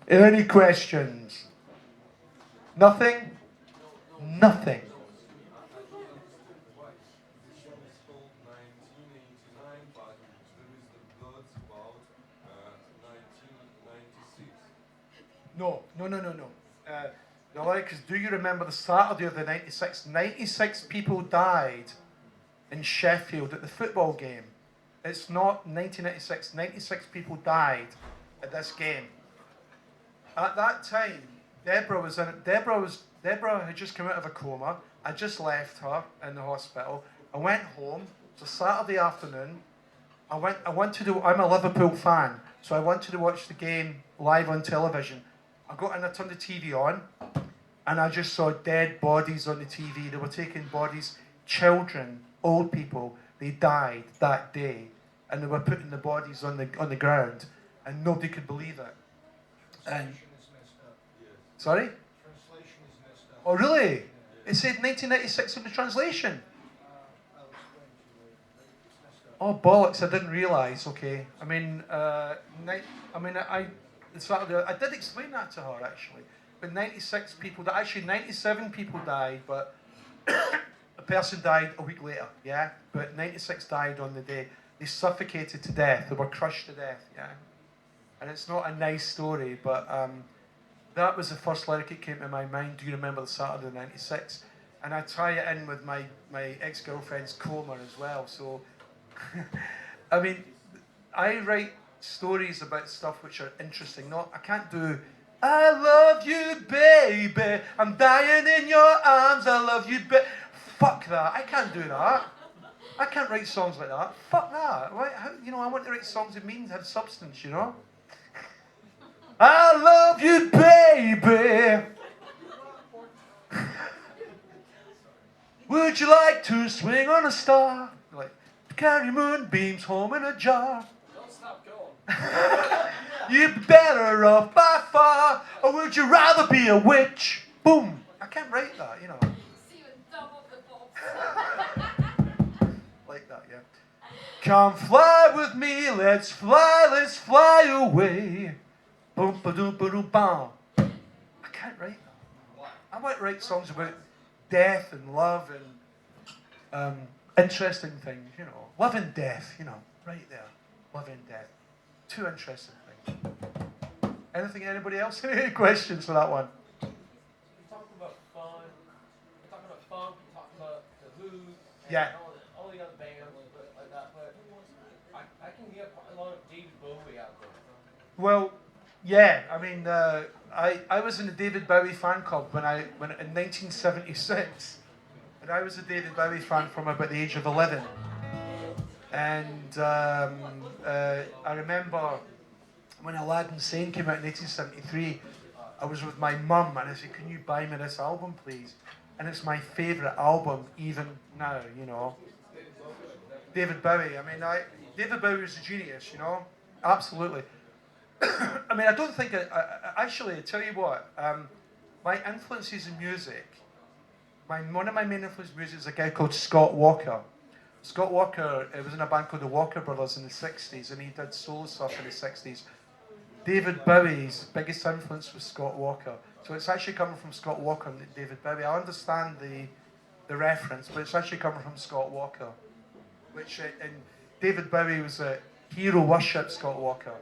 Any questions? Nothing? Nothing. No. The lyric is, do you remember the Saturday of the 96? 96 people died in Sheffield at the football game. It's not 1996. 96 people died at this game. At that time, Deborah had just come out of a coma. I just left her in the hospital. I went home. It's a Saturday afternoon. I'm a Liverpool fan, so I wanted to watch the game live on television. I got in, I turned the TV on, and I just saw dead bodies on the TV. They were taking bodies, children, old people. They died that day, and they were putting the bodies on the ground, and nobody could believe it. And sorry? Translation is messed up. Oh really? It said 1996 in the translation. Oh bollocks! I didn't realise. Okay, I did explain that to her actually. But 96 people, actually 97 people died, but a person died a week later. Yeah, but 96 died on the day. They suffocated to death. They were crushed to death. Yeah, and it's not a nice story, but that was the first lyric that came to my mind. Do you remember the Saturday of '96? And I tie it in with my ex-girlfriend's coma as well. So. I mean, I write stories about stuff which are interesting. I can't do, I love you, baby, I'm dying in your arms, I love you, baby. Fuck that, I can't do that. I can't write songs like that. Fuck that. Right? I want to write songs that have substance, you know? I love you, baby. Would you like to swing on a star? Like, carry moonbeams home in a jar. Don't stop going. You'd be better off by far, or would you rather be a witch? Boom. I can't write that, you know. See you double the bolts. Like that, yeah. Come fly with me, let's fly away. Boom, ba-doom, ba-doom, bam. I can't write that. I might write songs about death and love and interesting things, you know. Love and death, you know, right there. Love and death. Two interesting things. Anything, anybody else? Any questions for that one? You talked about fun. You talked about funk. You talked about the Who. And Yeah. all the other bands like that. But I can get a lot of David Bowie out there. Well, yeah. I mean, I was in the David Bowie fan club when in 1976, and I was a David Bowie fan from about the age of 11. And I remember when Aladdin Sane came out in 1973, I was with my mum and I said, can you buy me this album, please? And it's my favourite album even now, you know. David Bowie. I mean, David Bowie was a genius, you know. Absolutely. I mean, I don't think... actually, I tell you what, my influences in music, one of my main influences in music is a guy called Scott Walker. Scott Walker was in a band called the Walker Brothers in the 60s, and he did solo stuff in the 60s. David Bowie's biggest influence was Scott Walker. So it's actually coming from Scott Walker and David Bowie. I understand the reference, but it's actually coming from Scott Walker. And David Bowie was a hero worship Scott Walker.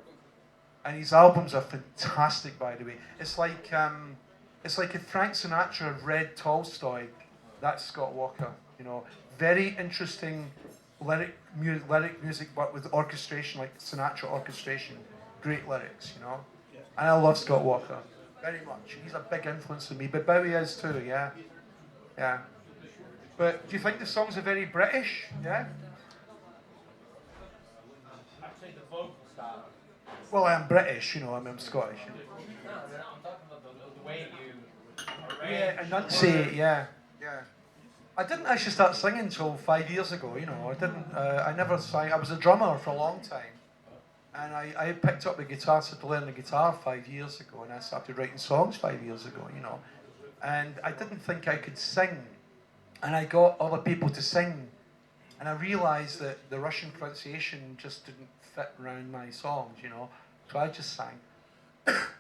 And his albums are fantastic, by the way. It's like if Frank Sinatra had read Tolstoy, that's Scott Walker. You know, very interesting lyric music, but with orchestration, like Sinatra orchestration. Great lyrics, you know. And I love Scott Walker very much. He's a big influence on me, but Bowie is too, yeah. Yeah. But do you think the songs are very British? Yeah? Actually, the vocal style. Well, I'm British, you know, I'm Scottish. No, I'm talking about the way you arrange. Yeah, enunciate, yeah. Yeah. I didn't actually start singing until 5 years ago, you know. I never sang. I was a drummer for a long time. And I picked up the guitar, started to learn the guitar 5 years ago, and I started writing songs 5 years ago, you know. And I didn't think I could sing. And I got other people to sing. And I realized that the Russian pronunciation just didn't fit around my songs, you know. So I just sang.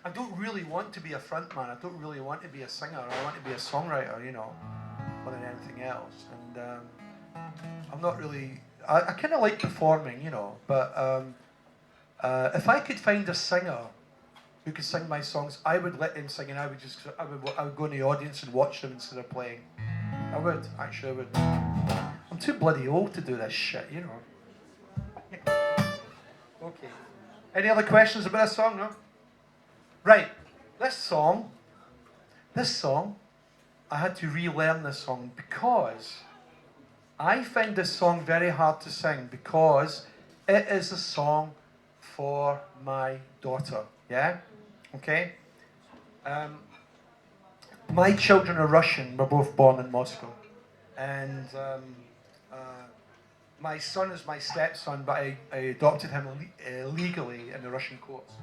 I don't really want to be a frontman. I don't really want to be a singer. I want to be a songwriter, you know, more than anything else. And I'm not really... I kind of like performing, you know, but if I could find a singer who could sing my songs, I would let him sing, and I would go in the audience and watch them instead of playing. I would, actually I would. I'm too bloody old to do this shit, you know. Okay. Any other questions about this song, no? Right, this song, I had to relearn this song because I find this song very hard to sing because it is a song for my daughter, yeah? Okay? My children are Russian, we're both born in Moscow. And my son is my stepson, but I adopted him legally in the Russian courts.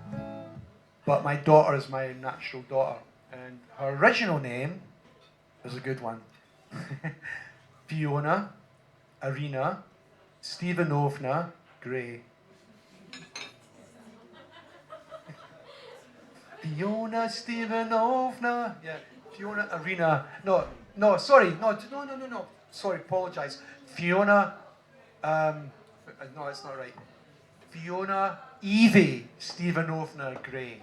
But my daughter is my natural daughter. And her original name is a good one. Fiona Arina Stevanovna Gray. Fiona Stevanovna. Yeah, Fiona Arina. No, sorry. No. Sorry, apologise. Fiona, no, it's not right. Fiona Evie Stevanovna Gray.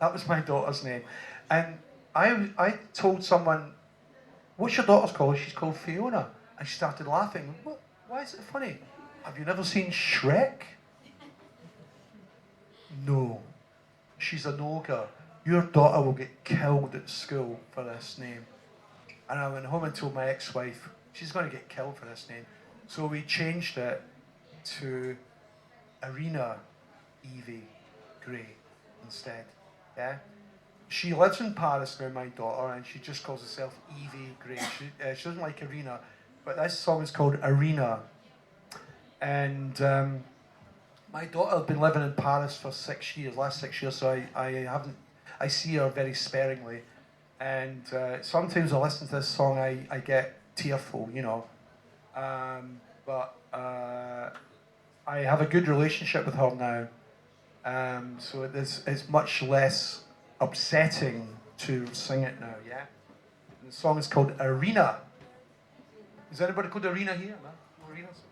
That was my daughter's name. And I told someone, what's your daughter's called? She's called Fiona. And she started laughing. What? Why is it funny? Have you never seen Shrek? No. She's an ogre. Your daughter will get killed at school for this name. And I went home and told my ex-wife, she's going to get killed for this name. So we changed it to Arina Evie Gray instead. Yeah? She lives in Paris now, my daughter, and she just calls herself Evie Gray. She doesn't like Arina, but this song is called Arina. And my daughter has been living in Paris for last 6 years, so I see her very sparingly. And sometimes I listen to this song, I get tearful, you know. But I have a good relationship with her now. So it's much less upsetting to sing it now, yeah? And the song is called Arina. Is anybody called Arina here? No? Arinas?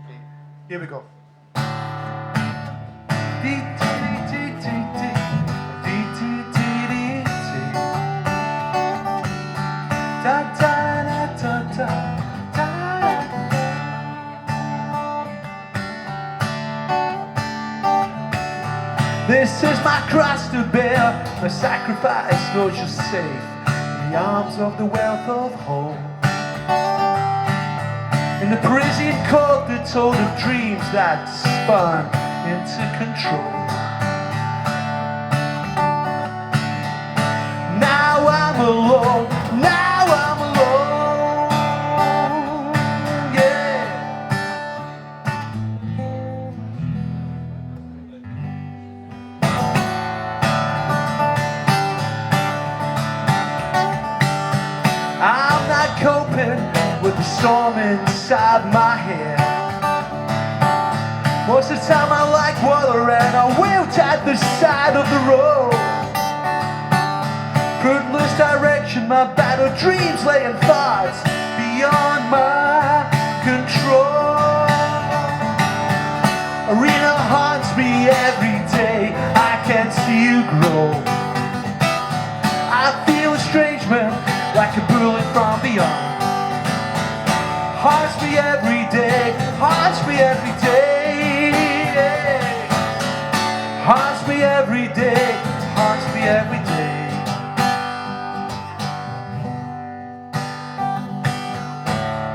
Okay, here we go. This is my cross to bear, my sacrifice knows you're safe in the arms of the wealth of home. In the Parisian court that told of dreams that spun into control. Now I'm alone, now I'm alone, yeah. I'm not coping with the storm inside my head. Most of the time I like water and I wilt at the side of the road. Fruitless direction, my battered dreams laying thoughts beyond my control. Arena haunts grow. I feel estrangement like a bullet from beyond. Haunts me every day, haunts me every day. Haunts me every day, haunts me every day.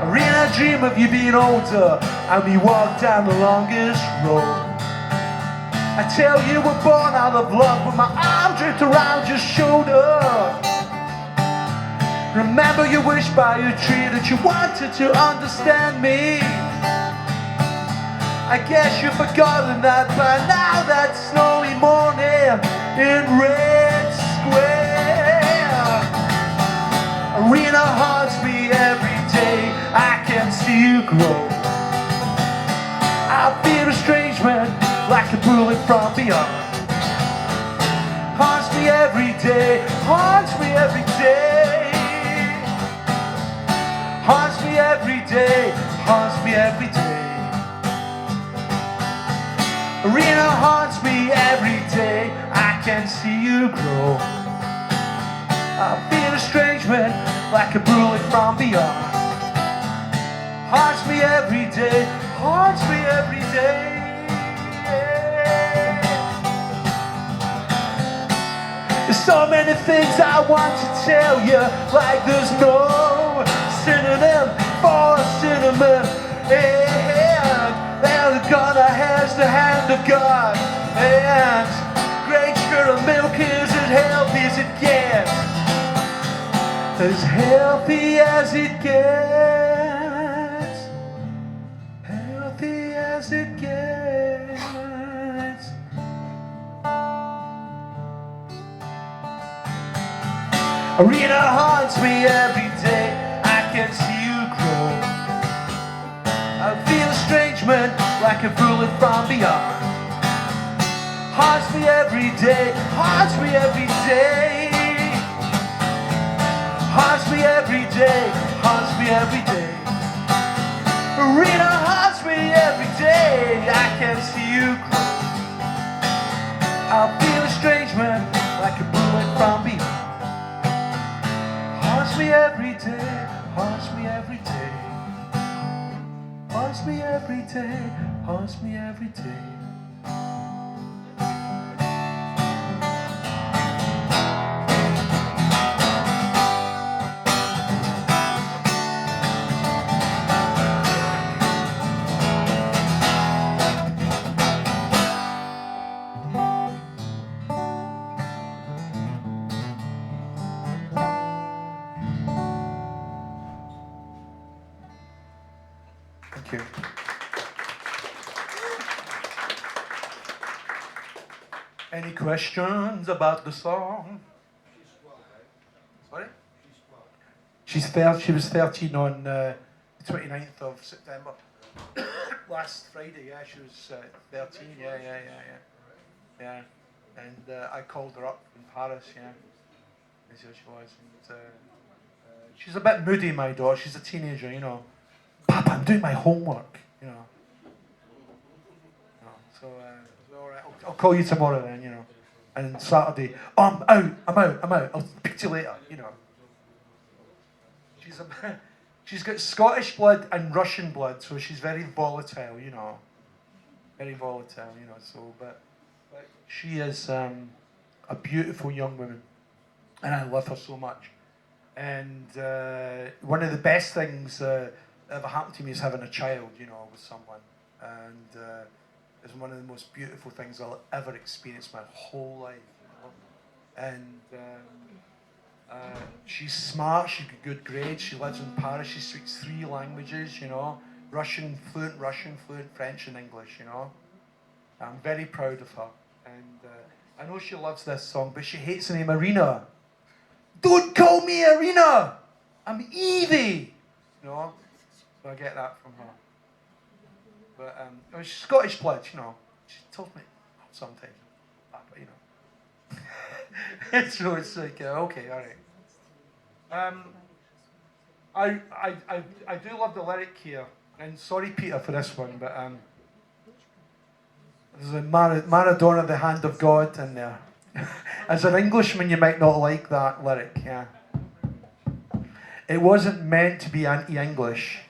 Arena, I dream of you being older and we walk down the longest road. I tell you we're born out of love with my arm draped around your shoulder. Remember you wished by your tree that you wanted to understand me. I guess you've forgotten that by now, that snowy morning in Red Square. Arena haunts me every day, I can see you grow. I feel estrangement like a bullet from beyond. Haunts me every day, haunts me every day. Haunts me every day, haunts me every day. Arena haunts me every day, I can see you grow. I feel estrangement like a bullet from beyond. Haunts me every day, haunts me every day. There's so many things I want to tell you, like there's no synonym for cinnamon. And the gunner has the hand of God. And great sure of milk is as healthy as it gets. As healthy as it gets. Healthy as it gets. Arena haunts me every day, I can see you grow. I feel estrangement like a bullet from beyond. Haunts me every day, haunts me every day. Haunts me every day, haunts me every day. Arena haunts me every day, I can see you grow. I feel estrangement like a bullet from beyond. Haunts me every day, haunts me every day. Haunts me every day, haunts me every day. Thank you. Any questions about the song? Sorry? She was 13 on the 29th of September. Last Friday, yeah, she was 13, yeah. And I called her up in Paris, yeah. And so she was. And, she's a bit moody, my daughter. She's a teenager, you know. Papa, I'm doing my homework, you know. So, all right, I'll call you tomorrow then, you know. And Saturday, oh, I'm out. I'll speak to you later, you know. She's got Scottish blood and Russian blood, so she's very volatile, you know. Very volatile, you know. So, but she is a beautiful young woman, and I love her so much. And one of the best things that ever happened to me is having a child, you know, with someone. And it's one of the most beautiful things I'll ever experience my whole life, you know. And she's smart, she's got good grades, she lives in Paris, she speaks 3 languages, you know. Russian, fluent French and English, you know. I'm very proud of her. And I know she loves this song, but she hates the name Arena. Don't call me Arena! I'm Evie! You know? So I get that from her. But she's Scottish blood, you know. She tells me sometimes, but you know. So it's like, okay, all right. I do love the lyric here, and sorry Peter for this one, but there's a Maradona, the hand of God in there. As an Englishman, you might not like that lyric, yeah. It wasn't meant to be anti-English.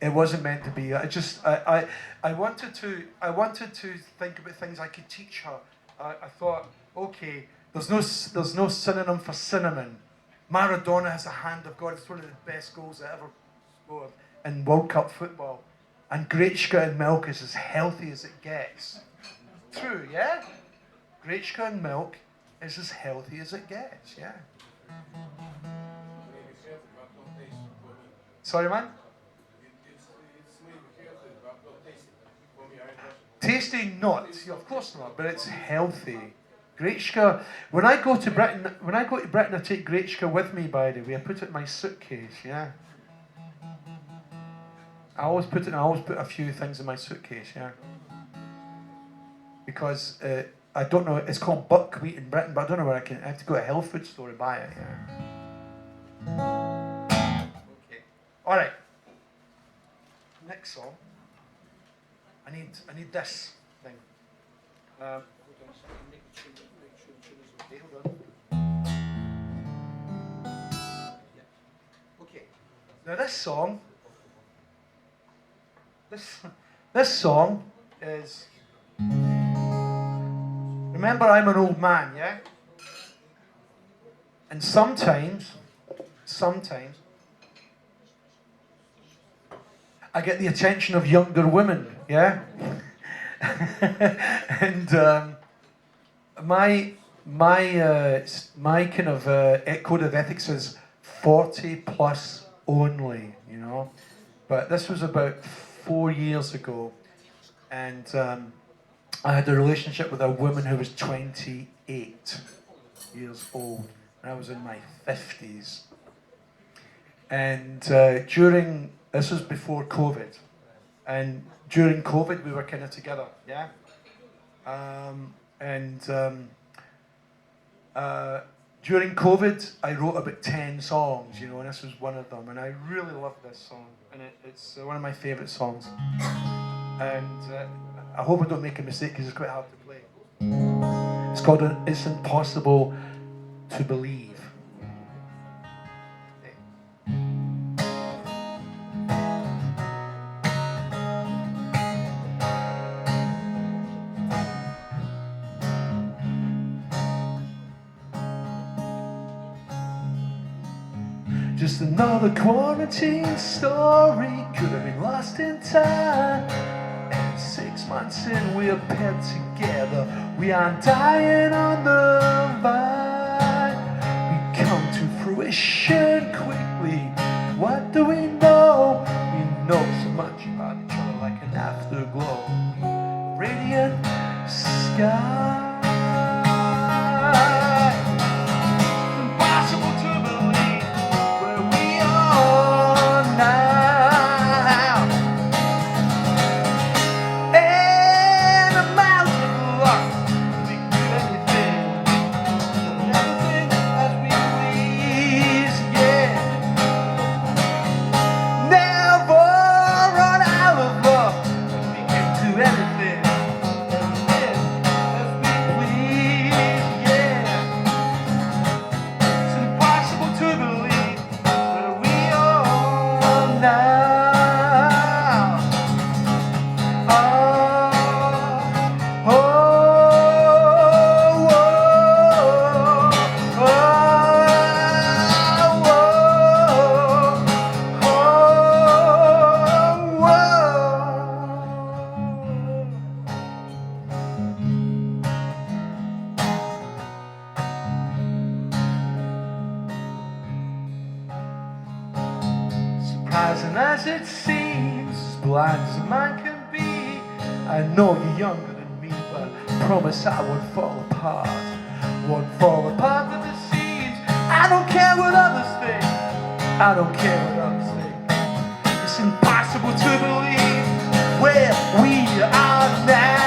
It wasn't meant to be. I wanted to think about things I could teach her. I thought, okay, there's no synonym for cinnamon. Maradona has a hand of God. It's one of the best goals I ever scored in World Cup football. And Grechka and milk is as healthy as it gets. True, yeah? Grechka and milk is as healthy as it gets, yeah. Sorry, man? Tasty, not. Yeah, of course not, but it's healthy. Grechka. When I go to Britain, I take Grechka with me. By the way, I put it in my suitcase. Yeah. I always put a few things in my suitcase. Yeah. Because I don't know. It's called buckwheat in Britain, but I don't know where I have to go to a health food store to buy it. Yeah. Okay. All right. Next song. I need this thing. Hold on a second, make sure the tune is okay. Hold on. Yeah. Okay. Now this song is. Remember, I'm an old man, yeah. And sometimes. I get the attention of younger women, yeah? And my kind of code of ethics is 40 plus only, you know? But this was about 4 years ago, and I had a relationship with a woman who was 28 years old, and I was in my 50s. And this was before COVID, and during COVID we were kind of together, yeah. During COVID I wrote about 10 songs, you know, and this was one of them, and I really love this song, and it's one of my favourite songs. And I hope I don't make a mistake because it's quite hard to play. It's called "It's Impossible to Believe." Just another quarantine story, could have been lost in time. And 6 months in, we're paired together. We aren't dying on the vine. We come to fruition quickly. What do we know? We know so much about each other, like an afterglow. Radiant sky. Surprising as it seems, as blind as a man can be. I know you're younger than me, but I promise I won't fall apart. Won't fall apart at the seams. I don't care what others think. I don't care what others think. It's impossible to believe where we are now.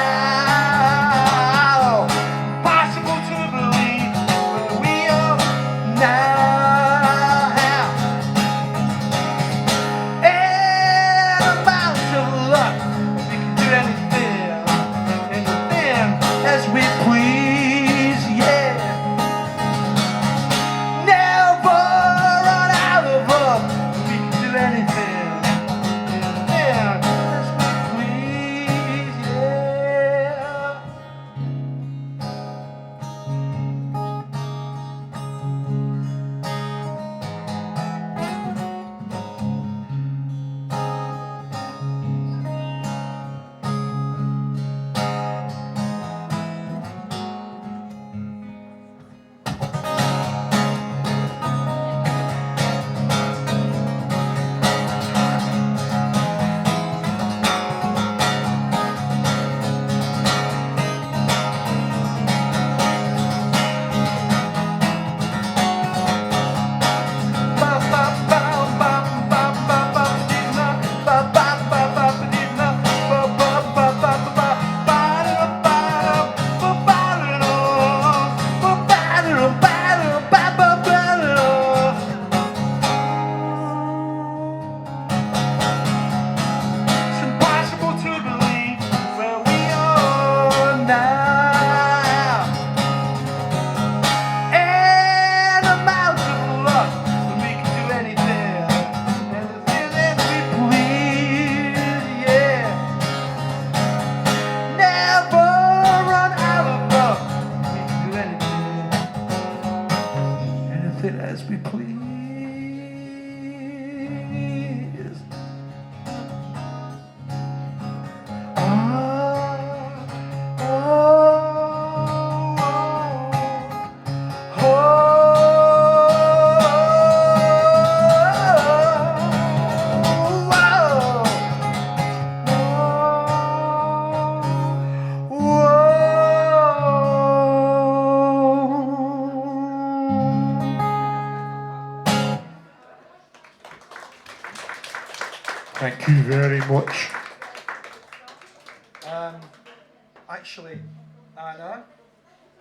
Impossible to believe where we are now. As we please. Thank you very much. Actually, Anna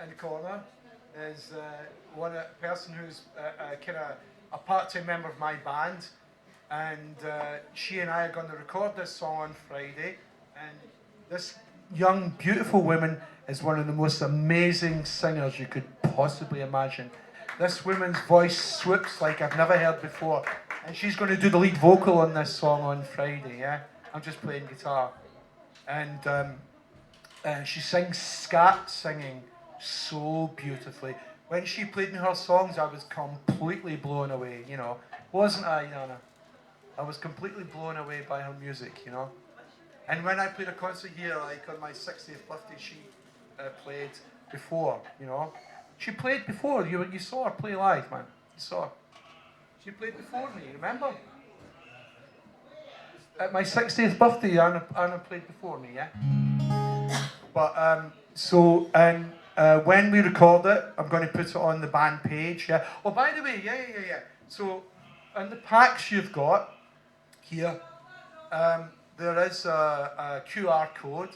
in the corner is one person who's kind of a part-time member of my band, and she and I are going to record this song on Friday. And this young, beautiful woman is one of the most amazing singers you could possibly imagine. This woman's voice swoops like I've never heard before, and she's going to do the lead vocal on this song on Friday. Yeah, I'm just playing guitar, and she sings scat singing so beautifully. When she played me her songs, I was completely blown away, you know. Wasn't I, Anna? I was completely blown away by her music, you know. And when I played a concert here, like on my 60th birthday, she played before, you know. She played before. You saw her play live, man. You saw her. She played before me, remember? At my 60th birthday, Anna played before me, yeah? But, when we record it, I'm going to put it on the band page, yeah? Oh, by the way, yeah. So, in the packs you've got here, there is a QR code.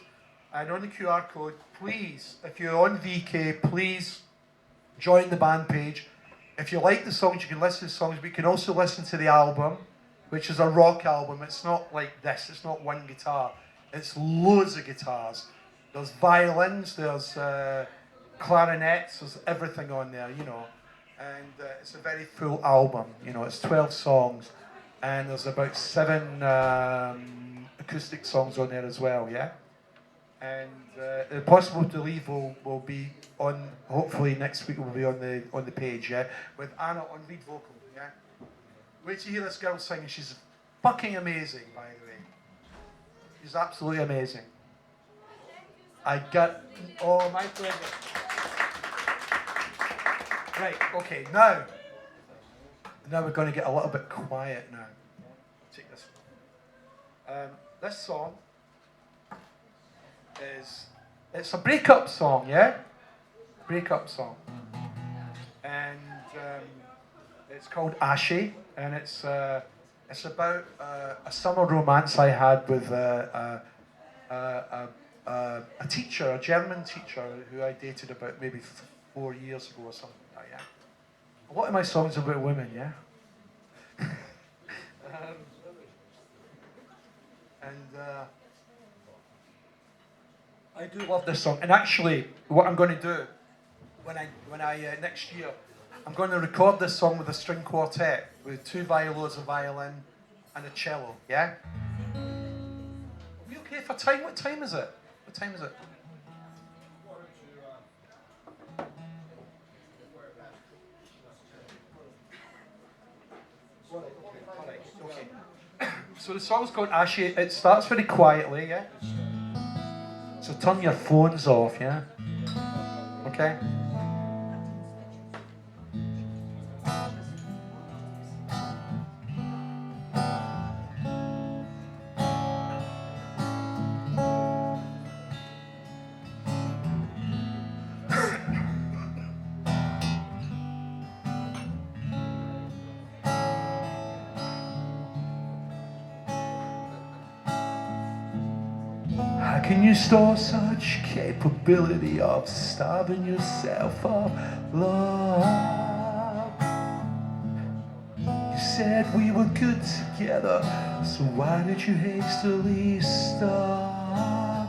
And on the QR code, please, if you're on VK, please join the band page. If you like the songs, you can listen to the songs, but you can also listen to the album, which is a rock album. It's not like this, it's not one guitar. It's loads of guitars. There's violins, there's clarinets, there's everything on there, you know. And it's a very full album, you know. It's 12 songs, and there's about 7 acoustic songs on there as well, yeah. And Possible to Leave will be on. Hopefully next week will be on the page, yeah, with Anna on lead vocal, yeah. Wait till you hear this girl singing. She's fucking amazing, by the way. She's absolutely amazing. Oh, my pleasure. Right, okay, now we're going to get a little bit quiet now. Take this one. This song it's a breakup song, yeah? Breakup song. And it's called Ashy, and it's about a summer romance I had with a teacher, a German teacher who I dated about maybe 4 years ago or something like that, yeah? A lot of my songs are about women, yeah? I do love this song, and actually, what I'm going to do when I next year, I'm going to record this song with a string quartet with 2 violas, a violin, and a cello. Yeah. Are we okay for time? What time is it? What time is it? Okay. So the song's called Ashy. It starts very quietly, yeah? So turn your phones off, yeah? Okay? How can you store such capability of starving yourself of love? You said we were good together, so why did you hastily stop?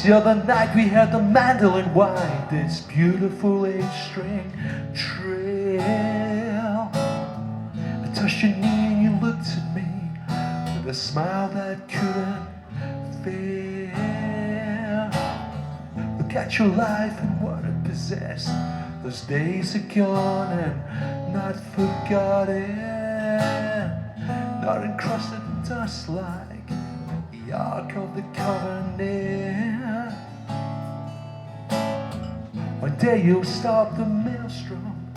The other night we had the mandolin wine, this beautiful 8-string trail. I touched your knee and you looked at me with a smile that couldn't fail. Look at your life and what it possessed. Those days are gone and not forgotten, not encrusted in dust like the Ark of the Covenant. One day you'll stop the maelstrom,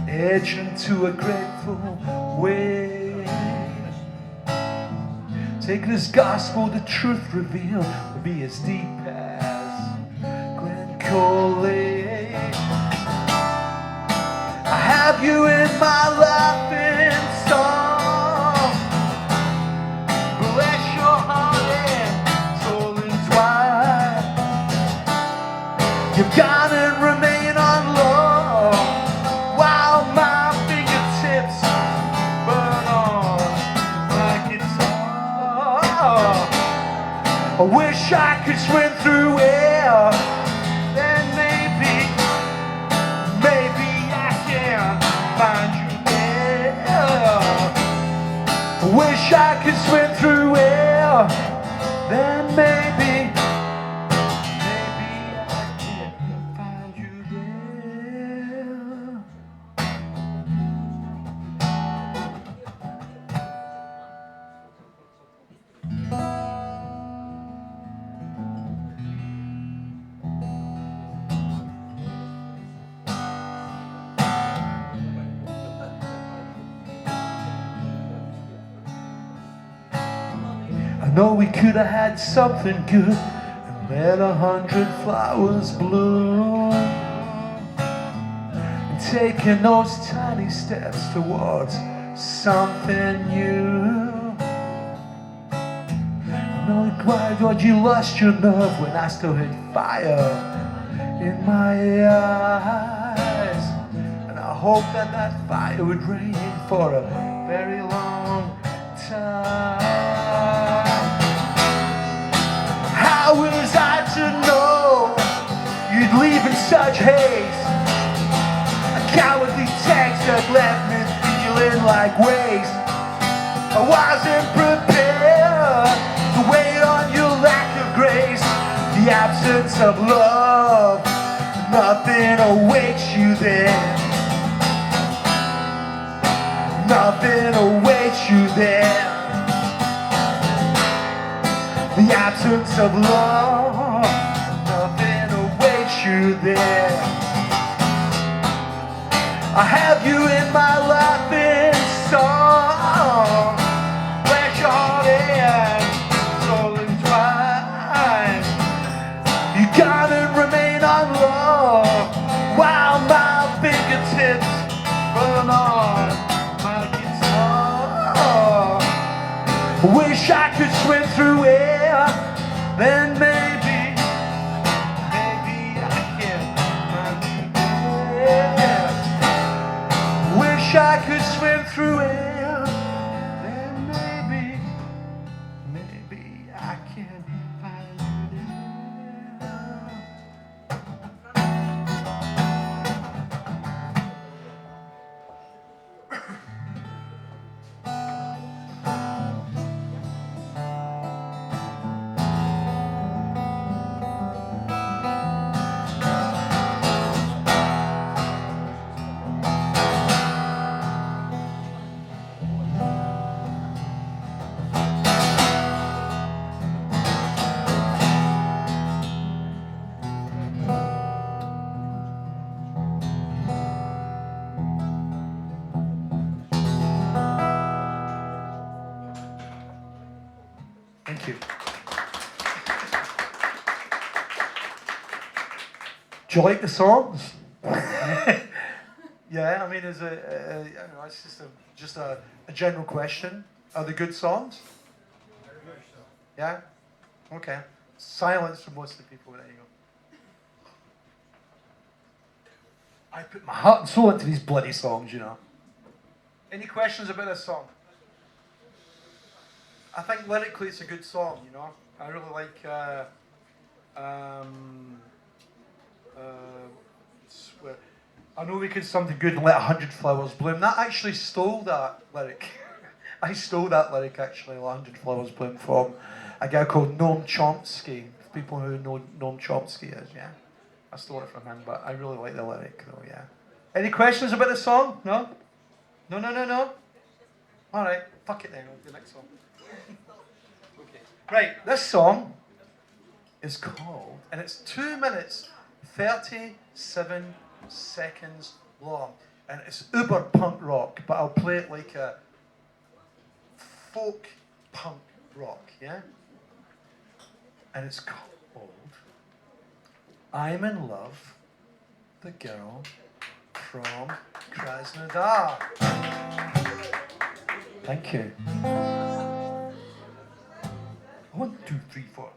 edge into a grateful wave. Take this gospel, the truth revealed will be as deep as Grand Collet. I have you in my laughing song. I wish I could swim through air. Then maybe I can find you there. I wish I could swim through air. Then maybe I can find you there. I know we could have had something good and let 100 flowers bloom, and taken those tiny steps towards something new. I know why would you lost your nerve when I still had fire in my eyes, and I hope that fire would rain for a very long time. How was I to know you'd leave in such haste? A cowardly text that left me feeling like waste. I wasn't prepared to wait on your lack of grace. The absence of love, nothing awaits you there. Nothing awaits you there. The absence of love, nothing awaits you there. I have you in my laughing song. Bless your heart and soul entwined. You gotta remain on love while my fingertips burn on my guitar. Wish I could swim through air, then maybe I can find you there. Wish I could swim through air, then maybe I can find you there. Thank you. Do you like the songs? Yeah, I mean, as I don't know, it's just a general question. Are they good songs? Yeah? Okay. Silence from most of the people. There you go. I put my heart and soul into these bloody songs, you know. Any questions about this song? I think lyrically it's a good song, you know. I really like I know we could something good and let 100 flowers bloom. That actually stole that lyric. I stole that lyric actually, 100 flowers bloom, from a guy called Noam Chomsky. People who know Noam Chomsky is, yeah. I stole it from him, but I really like the lyric though, yeah. Any questions about the song? No? No? Alright, fuck it then, I'll do the next song. Okay. Right, this song is called, and it's 2 minutes 37 seconds long, and it's uber punk rock, but I'll play it like a folk punk rock, yeah? And it's called I'm in Love, the Girl from Krasnodar. Thank you. 1, 2, 3, 4.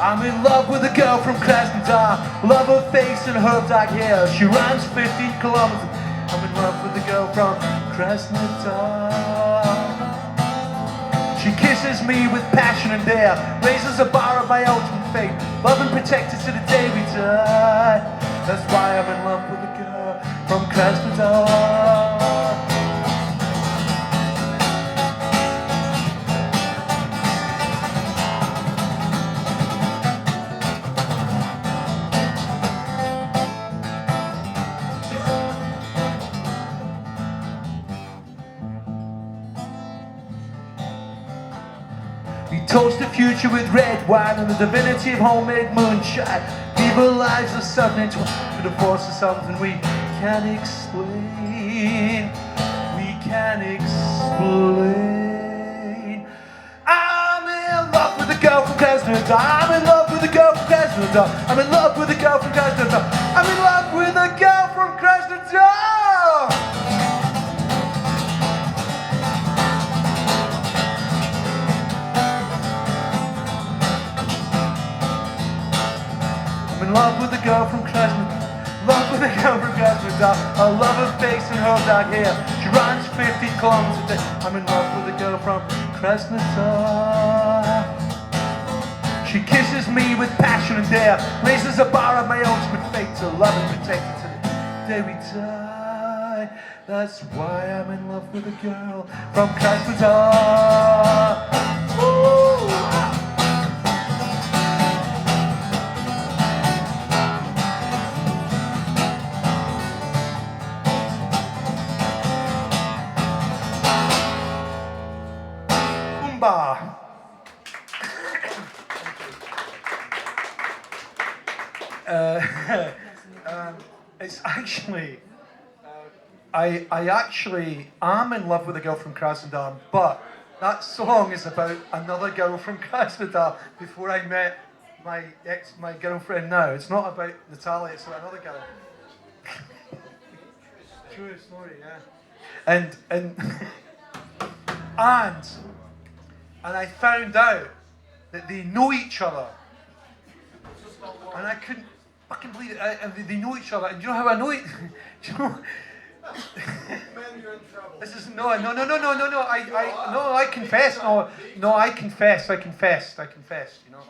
I'm in love with a girl from Krasnodar. Love her face and her dark hair. She runs 15 kilometers. I'm in love with a girl from Krasnodar. She kisses me with passion and dare, raises the bar of my ultimate fate. Love and protect us to the day we die. That's why I'm in love with a girl from Krasnodar. We toast the future with red wine and the divinity of homemade moonshine. People lives are sudden into the force of something we can't explain. We can't explain. I'm in love with a girl from Krasnodar. I'm in love with a girl from Krasnodar. I'm in love with a girl from Krasnodar. I'm in love with a girl from Krasnodar. I'm in love with a girl from Krasnodar. Love with a girl from Krasnodar. I love her face and her dark hair. She runs 50 kilometers a day. I'm in love with a girl from Krasnodar. She kisses me with passion and dare, raises the bar of my ultimate fate to love and protect her till the day we die. That's why I'm in love with a girl from Krasnodar. Woo! It's actually, I actually am in love with a girl from Krasnodar, but that song is about another girl from Krasnodar before I met my girlfriend now. It's not about Natalia, it's about another girl. True story, yeah. And I found out that they know each other, and I couldn't fucking believe it. They know each other, and do you know how I know it? Do you know? Man, you're in trouble. This is no. I confess. No, I confess. You know.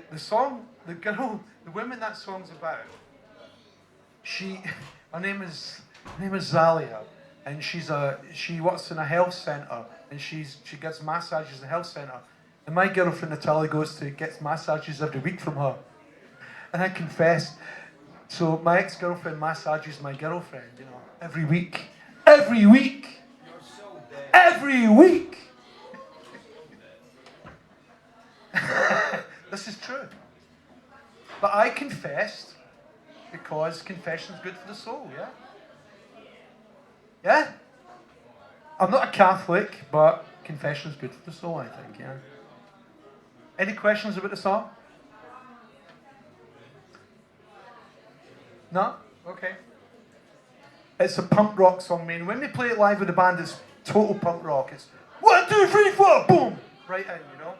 The song, the girl, the woman that song's about. Her name is Zalia, and she works in a health centre, and she gets massages in the health centre. And my girlfriend Natalia gets massages every week from her. And I confessed. So my ex-girlfriend massages my girlfriend, you know, every week. Every week! You're so dead. Every week! This is true. But I confessed because confession's good for the soul, yeah? Yeah? I'm not a Catholic, but confession's good for the soul, I think, yeah. Any questions about the song? No? Okay. It's a punk rock song, man. When they play it live with the band, it's total punk rock. It's 1, 2, 3, 4, boom! Right in, you know?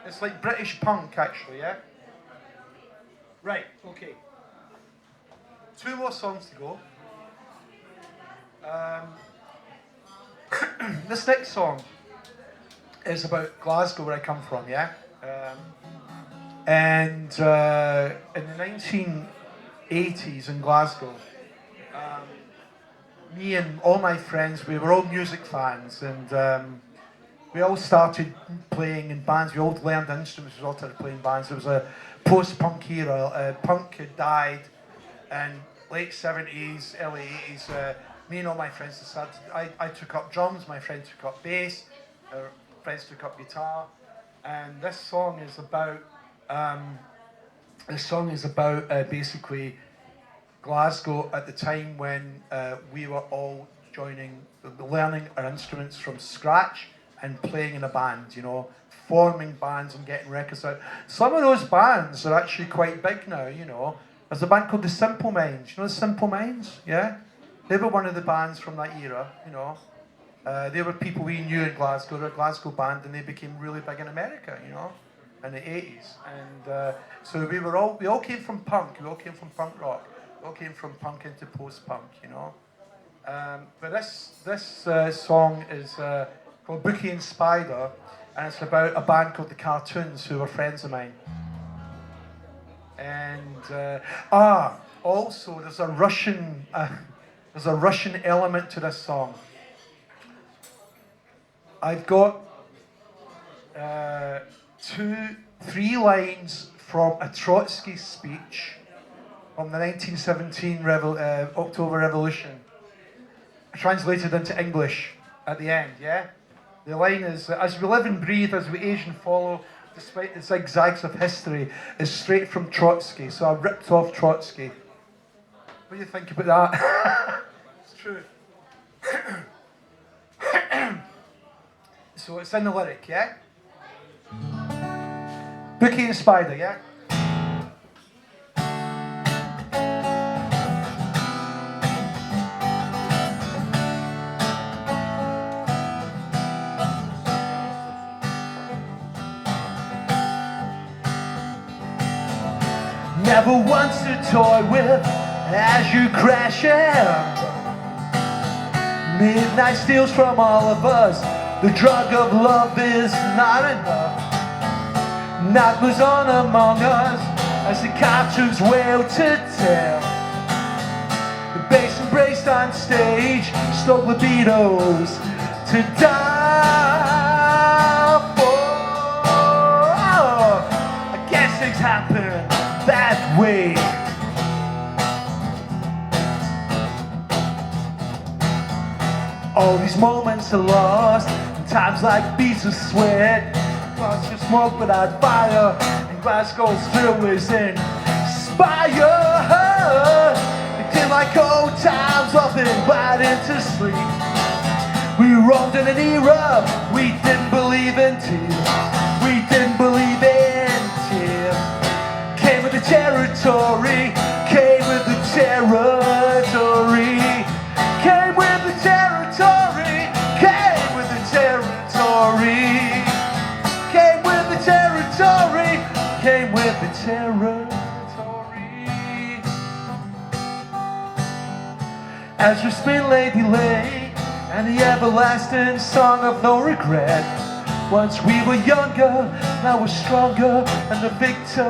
It's like British punk, actually, yeah? Right, okay. 2 more songs to go. This next song is about Glasgow, where I come from, yeah? In the 1980s in Glasgow, me and all my friends, we were all music fans, and we all started playing in bands. We all learned instruments, we all started playing bands. It was a post-punk era. Punk had died, and late 70s, early 80s, me and all my friends decided, I took up drums, my friend took up bass, our friends took up guitar, and this song is about basically Glasgow at the time when we were all learning our instruments from scratch and playing in a band, you know, forming bands and getting records out. Some of those bands are actually quite big now, you know. There's a band called the Simple Minds. You know the Simple Minds? Yeah? They were one of the bands from that era, you know. They were people we knew in Glasgow. They're a Glasgow band, and they became really big in America, you know, in the 80s. And so we all came from punk. We all came from punk rock. We all came from punk into post-punk, you know. But this song is called Bookie and Spider, and it's about a band called the Cartoons who were friends of mine. And also there's a Russian element to this song. I've got 3 lines from a Trotsky speech from the 1917 October Revolution, translated into English at the end, yeah? The line is, as we live and breathe, as we age and follow, despite the zigzags of history, is straight from Trotsky. So I ripped off Trotsky. What do you think about that? It's true. So it's in the lyric, yeah? Bookie and Spider, yeah? Never once to toy with as you crash in. Midnight steals from all of us. The drug of love is not enough. Night goes on among us as the cartoons wail to tell. The bass embraced on stage stole libidos to die for. I guess things happen that way. All these moments are lost in times like beads of sweat. Clouds of smoke without fire, and Glasgow's thrill is inspired. It came like old times, often right into sleep. We roamed in an era we didn't believe in tears. We didn't believe in tears. Came with the territory, came with the territory, came with the territory, came with the territory, came with the territory, came with the territory. As we spin Lady Lay and the everlasting song of no regret. Once we were younger, now we're stronger, and the victor.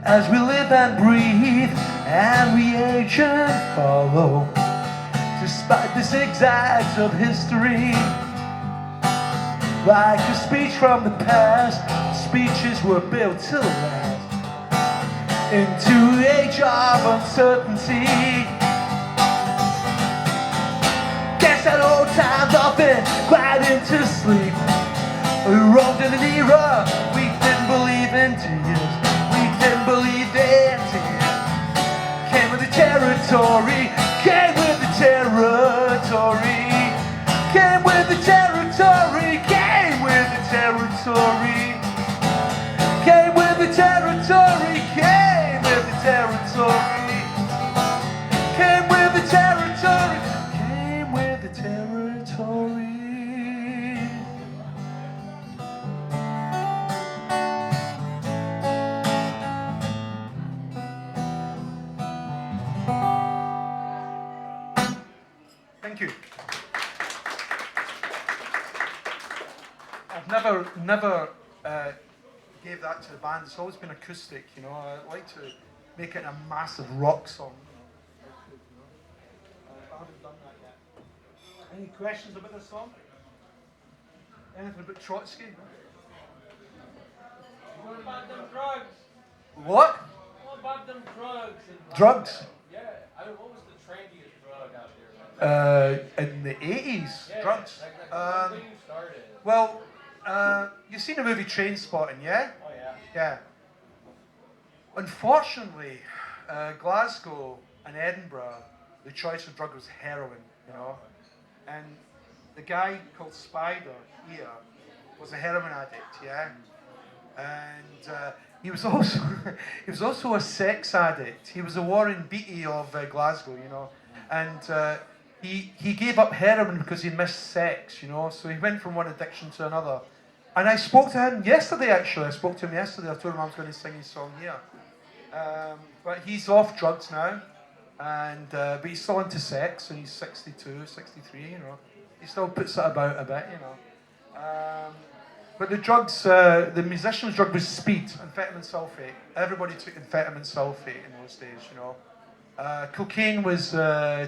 As we live and breathe, and we age and follow, despite the zigzags of history. Like a speech from the past, speeches were built to last. Into the age of uncertainty. Guess that old times often glide into sleep. We roamed in an era we didn't believe in tears. Didn't believe in tears. Came with the territory, came with the territory, came with the territory, came with the territory, came with the territory, came with the territory, came with the territory, came with the territory. Thank you. I've never gave that to the band. It's always been acoustic, you know. I like to make it a massive rock song. I haven't done that yet. Any questions about this song? Anything about Trotsky? What about them drugs? What? What about them drugs? Drugs? Yeah, what was the trendiest drug out there? In the 80s, Yeah, drugs. like when you started. Well, you've seen the movie Trainspotting, yeah? Oh yeah. Yeah. Unfortunately, Glasgow and Edinburgh, the choice of drug was heroin, you know. And the guy called Spider here was a heroin addict, yeah. And he was also he was also a sex addict. He was a Warren Beatty of Glasgow, you know. And he gave up heroin because he missed sex, you know. So he went from one addiction to another. And I spoke to him yesterday, actually. I spoke to him yesterday. I told him I was going to sing his song here. But he's off drugs now. And but he's still into sex, and he's 62, 63, you know. He still puts it about a bit, you know. But the drugs, the musician's drug was speed, amphetamine sulfate. Everybody took amphetamine sulfate in those days, you know. Cocaine was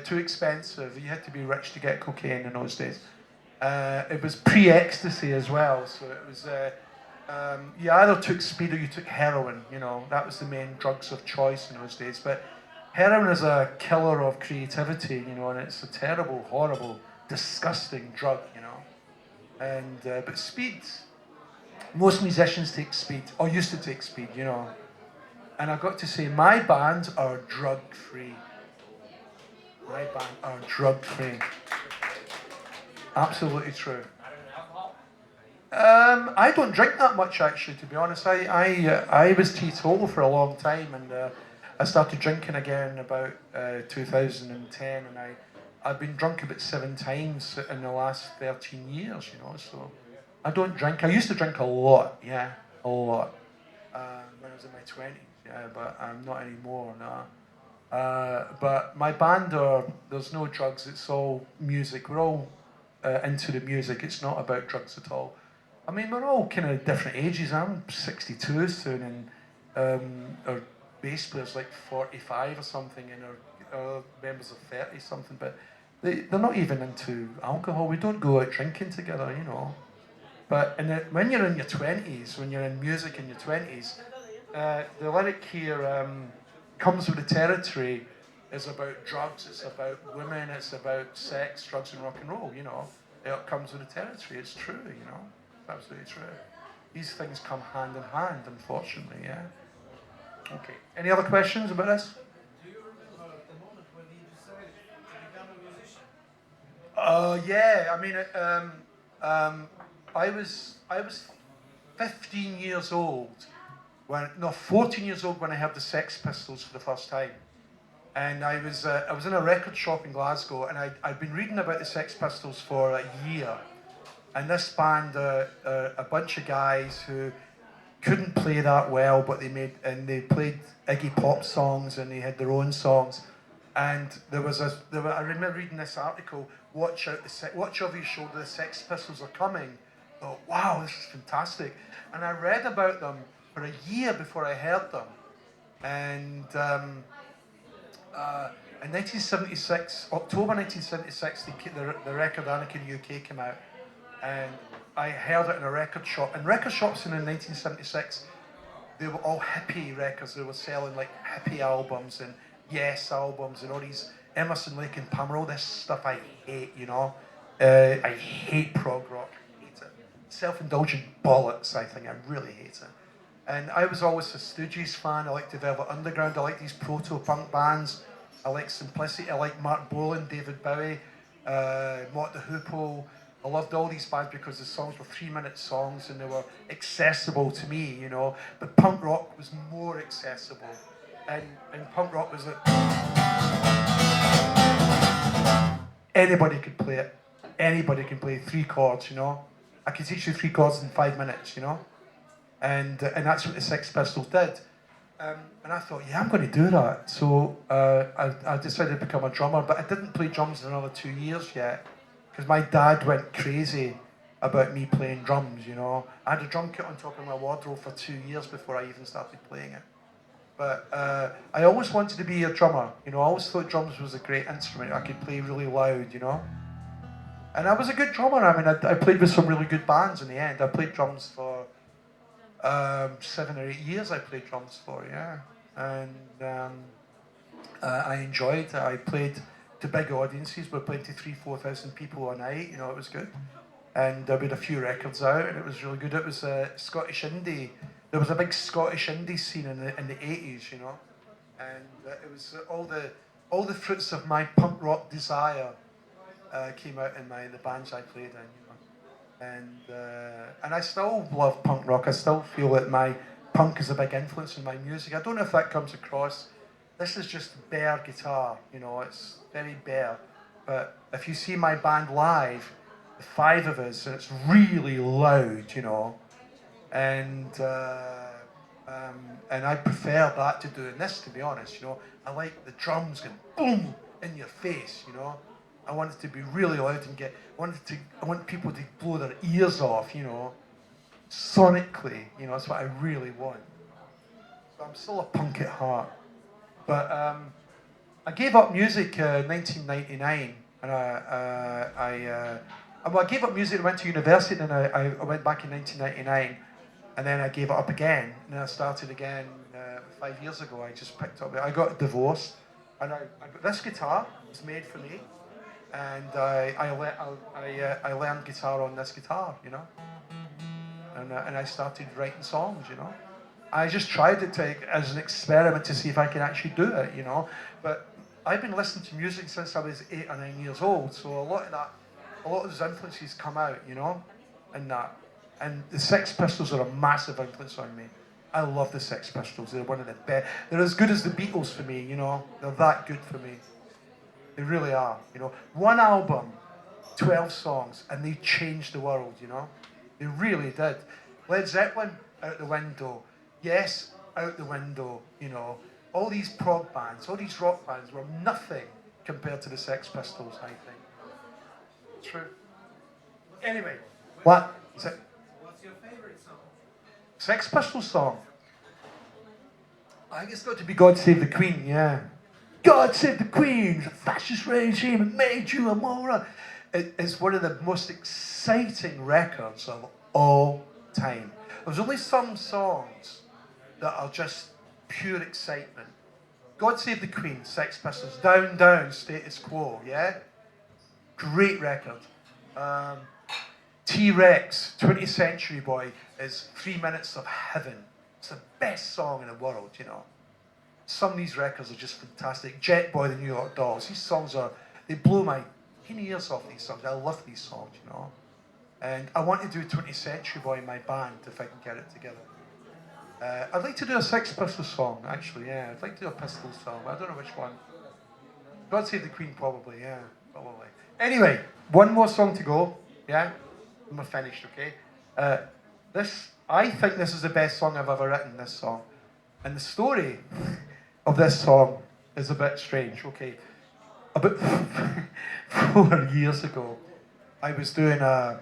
too expensive. You had to be rich to get cocaine in those days. It was pre-ecstasy as well, so it was. You either took speed or you took heroin. You know, that was the main drugs of choice in those days. But heroin is a killer of creativity, you know, and it's a terrible, horrible, disgusting drug, you know. And but speed, most musicians take speed or used to take speed, you know. And I've got to say, my bands are drug-free. My band are drug-free. Absolutely true. I don't drink that much, actually, to be honest. I was teetotal for a long time, and I started drinking again about 2010, and I've been drunk about 7 times in the last 13 years, you know, so I don't drink. I used to drink a lot, yeah, a lot, when I was in my 20s, yeah, but I'm not anymore, no. But my band there's no drugs, it's all music. We're all into the music, it's not about drugs at all. I mean, we're all kind of different ages. I'm 62 soon, and our bass player's like 45 or something, and our members are 30 something, but they're not even into alcohol. We don't go out drinking together, you know. But when you're in your 20s, when you're in music in your 20s, the lyric here, comes with the territory, is about drugs, it's about women, it's about sex, drugs and rock and roll, you know. It comes with the territory, it's true, you know. It's absolutely true. These things come hand in hand, unfortunately, yeah. Okay, any other questions about this? Do you remember the moment when he decided to become a musician? Yeah, I mean, I was 15 years old, 14 years old when I heard the Sex Pistols for the first time. And I was in a record shop in Glasgow, and I'd been reading about the Sex Pistols for a year. And this band, a bunch of guys who couldn't play that well, but they played Iggy Pop songs, and they had their own songs. And I remember reading this article, watch over your shoulder, the Sex Pistols are coming. I thought, wow, this is fantastic. And I read about them for a year before I heard them. And in 1976, October 1976, the record Anarchy in the UK came out. And I heard it in a record shop. And record shops in 1976, they were all hippie records. They were selling like hippie albums and Yes albums and all these Emerson, Lake and Palmer, all this stuff I hate, you know. I hate prog rock. I hate it. Self-indulgent bollocks, I think. I really hate it. And I was always a Stooges fan. I liked the Velvet Underground. I liked these proto-punk bands. I like Simplicity. I like Mark Bolan, David Bowie, Mott the Hoople. I loved all these bands because the songs were 3-minute songs and they were accessible to me, you know. But punk rock was more accessible. And punk rock was like... Anybody could play it. Anybody can play 3 chords, you know. I could teach you 3 chords in 5 minutes, you know. And that's what the Sex Pistols did. And I thought, yeah, I'm going to do that. So I decided to become a drummer, but I didn't play drums in another 2 years yet, because my dad went crazy about me playing drums, you know. I had a drum kit on top of my wardrobe for 2 years before I even started playing it. But I always wanted to be a drummer, you know. I always thought drums was a great instrument. I could play really loud, you know. And I was a good drummer. I mean, I played with some really good bands in the end. I played drums for 7 or 8 years. I played drums for, yeah. And I enjoyed it. I played to big audiences. We played to 3,000-4,000 people a night. You know, it was good. And we had a few records out, and it was really good. It was Scottish indie. There was a big Scottish indie scene in the 80s, you know, and it was all the fruits of my punk rock desire came out in the bands I played in, you know, and I still love punk rock. I still feel that my punk is a big influence in my music. I don't know if that comes across. This is just bare guitar, you know. It's very bare, but if you see my band live, the 5 of us, and it's really loud, you know. And I prefer that to doing this, to be honest. You know, I like the drums going boom in your face. You know, I want it to be really loud and I want people to blow their ears off. You know, sonically. You know, that's what I really want. So I'm still a punk at heart. But I gave up music in 1999, and I gave up music and went to university, and I went back in 1999. And then I gave it up again, and then I started again 5 years ago. I just picked up. I got divorced, and I got this guitar. It's made for me, and I learned guitar on this guitar, you know. And I started writing songs, you know. I just tried it as an experiment to see if I could actually do it, you know. But I've been listening to music since I was 8 or 9 years old, so a lot of those influences come out, you know, and that. And the Sex Pistols are a massive influence on me. I love the Sex Pistols. They're one of the best. They're as good as the Beatles for me, you know. They're that good for me. They really are, you know. One album, 12 songs, and they changed the world, you know. They really did. Led Zeppelin, out the window. Yes, out the window, you know. All these prog bands, all these rock bands were nothing compared to the Sex Pistols, I think. True. Anyway, what? Is it? What's your favorite song? Sex Pistols song? I think it's got to be God Save the Queen, yeah. God Save the Queen, the fascist regime, it made you a moron. It's one of the most exciting records of all time. There's only some songs that are just pure excitement. God Save the Queen, Sex Pistols, Down, Down, Status Quo, yeah? Great record. T-Rex, 20th Century Boy, is 3 Minutes of Heaven. It's the best song in the world, you know. Some of these records are just fantastic. Jet Boy, the New York Dolls, these songs they blow my ears off, these songs. I love these songs, you know. And I want to do 20th Century Boy in my band if I can get it together. I'd like to do a Sex Pistols song, actually, yeah. I'd like to do a Pistols song, but I don't know which one. God Save the Queen, probably, yeah, probably. Anyway, one more song to go, yeah? I'm finished, okay? I think this is the best song I've ever written, this song. And the story of this song is a bit strange, okay? About 4 years ago, I was doing a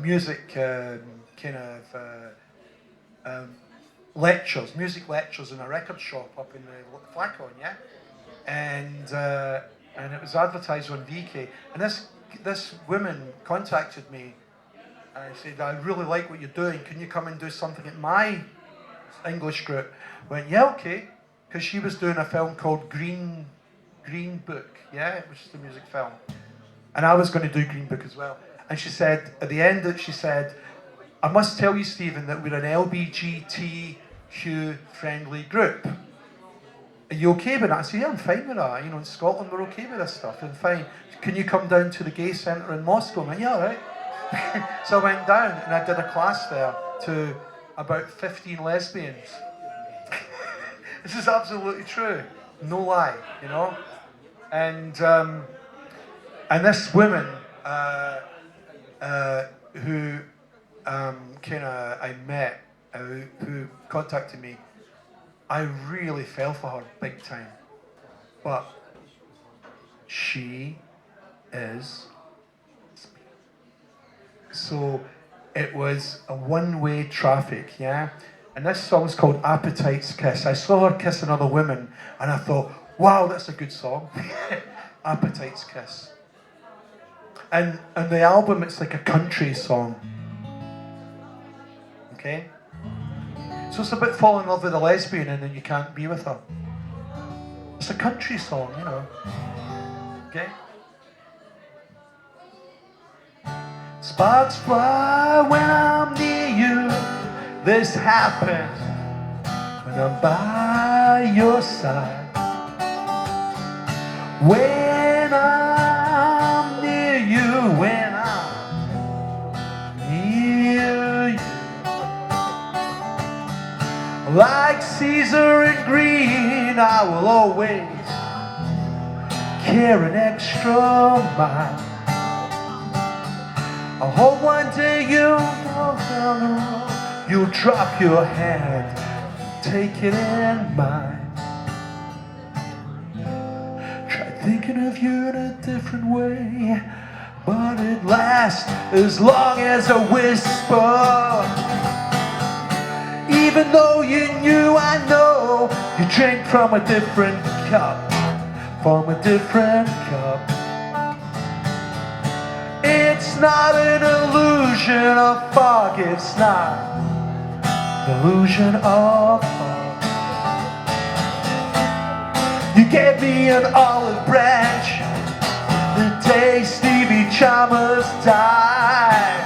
music kind of lectures, music lectures in a record shop up in the Flacon, yeah? And it was advertised on VK. And this woman contacted me and said, I really like what you're doing. Can you come and do something at my English group? I went, yeah, okay. Because she was doing a film called Green Book, yeah, which is the music film. And I was going to do Green Book as well. And she said, at the end, she said, I must tell you, Stephen, that we're an LBGTQ friendly group. Are you okay with that? I said, yeah, I'm fine with that. You know, in Scotland, we're okay with this stuff. I'm fine. Can you come down to the gay centre in Moscow? I went, yeah, all right. So I went down and I did a class there to about 15 lesbians. This is absolutely true. No lie, you know. And this woman who I met, who contacted me, I really fell for her big time. But she is. So it was a one-way traffic, yeah? And this song's called Appetite's Kiss. I saw her kiss another woman, and I thought, wow, that's a good song. Appetite's Kiss. And the album, it's like a country song. Okay? So it's about falling in love with a lesbian and then you can't be with her. It's a country song, you know. Okay? Sparks fly when I'm near you. This happens when I'm by your side. When I'm near you, when I'm near you. Like Caesar in green, I will always care an extra mile. I hope one day you'll go down the road, you'll drop your hand, take it in mine. Try thinking of you in a different way, but it lasts as long as a whisper. Even though you knew, I know, you drank from a different cup, from a different cup. It's not an illusion of fog, it's not an illusion of fog. You gave me an olive branch the day Stevie Chalmers died,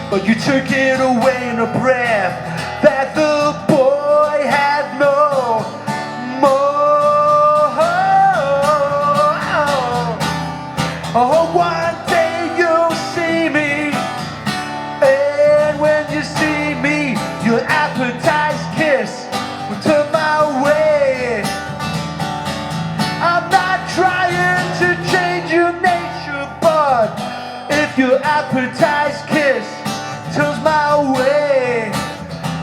but you took it away in a breath that the boy had no more. Oh, one day you'll see me, and when you see me, your appetized kiss will turn my way. I'm not trying to change your nature, but if your appetized kiss turns my way,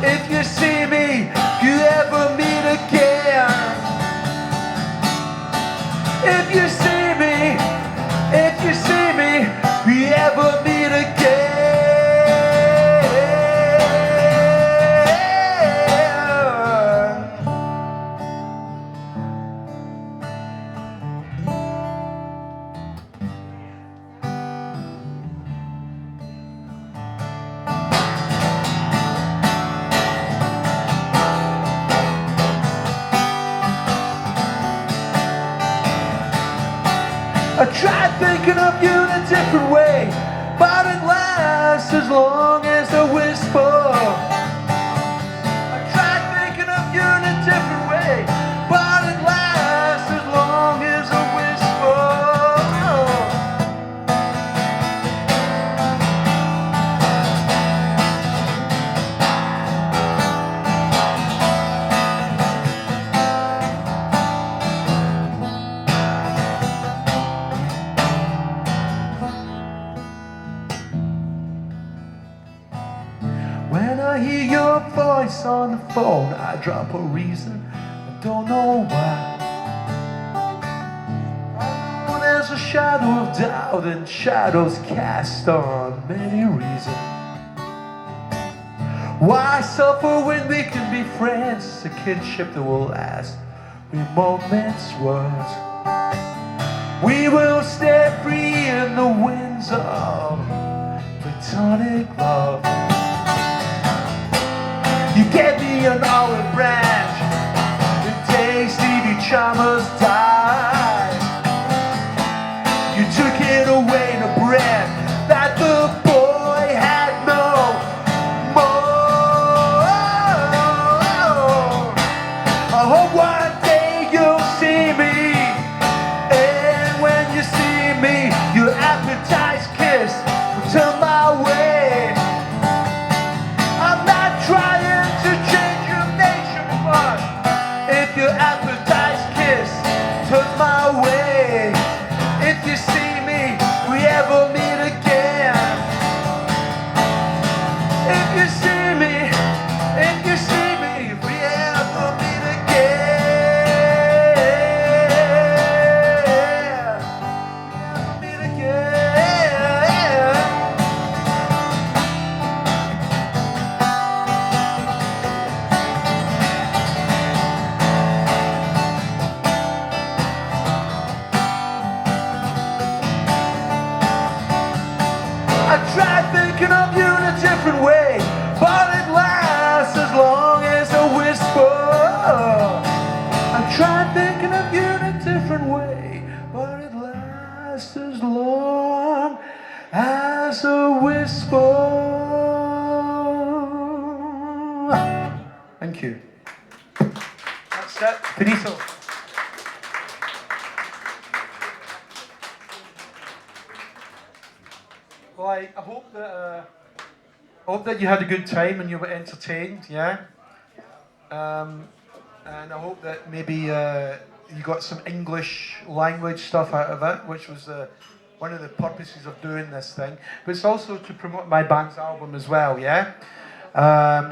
if you see me, if you ever meet again, if you see me, if you see me, we ever meet again. I tried thinking of you in a different way, but it lasts as long as a whisper. I tried thinking of you in a different way, but it lasts as long as a whisper. When I hear your voice on the phone, I drop a reason, I don't know why. Oh, there's a shadow of doubt and shadows cast on many reasons. Why suffer when we can be friends? A kinship that will last with moments words. We will stay free in the winds of platonic love. You gave me an olive branch the day Stevie Chalmers died. You took it away in a breath that the boy had no more. I hope one day you'll see me, and when you see me, your appetized kiss will turn my way. I'm not trying to change your nature, but if your appetized kiss turns my way, if you see me, we ever meet again. Thank you. That's it. Finito. Well, I hope that you had a good time and you were entertained, yeah? And I hope that maybe you got some English language stuff out of it, which was one of the purposes of doing this thing. But it's also to promote my band's album as well, yeah?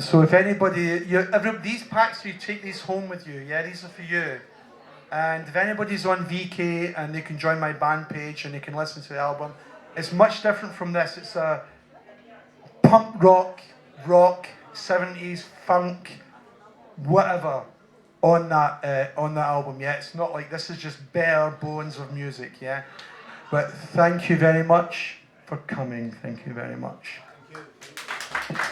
So if anybody, these packs, you take these home with you, yeah? These are for you. And if anybody's on VK and they can join my band page and they can listen to the album, it's much different from this. It's a punk rock, 70s funk, whatever on that album. Yeah, it's not like this is just bare bones of music. Yeah, but thank you very much for coming. Thank you very much. Thank you.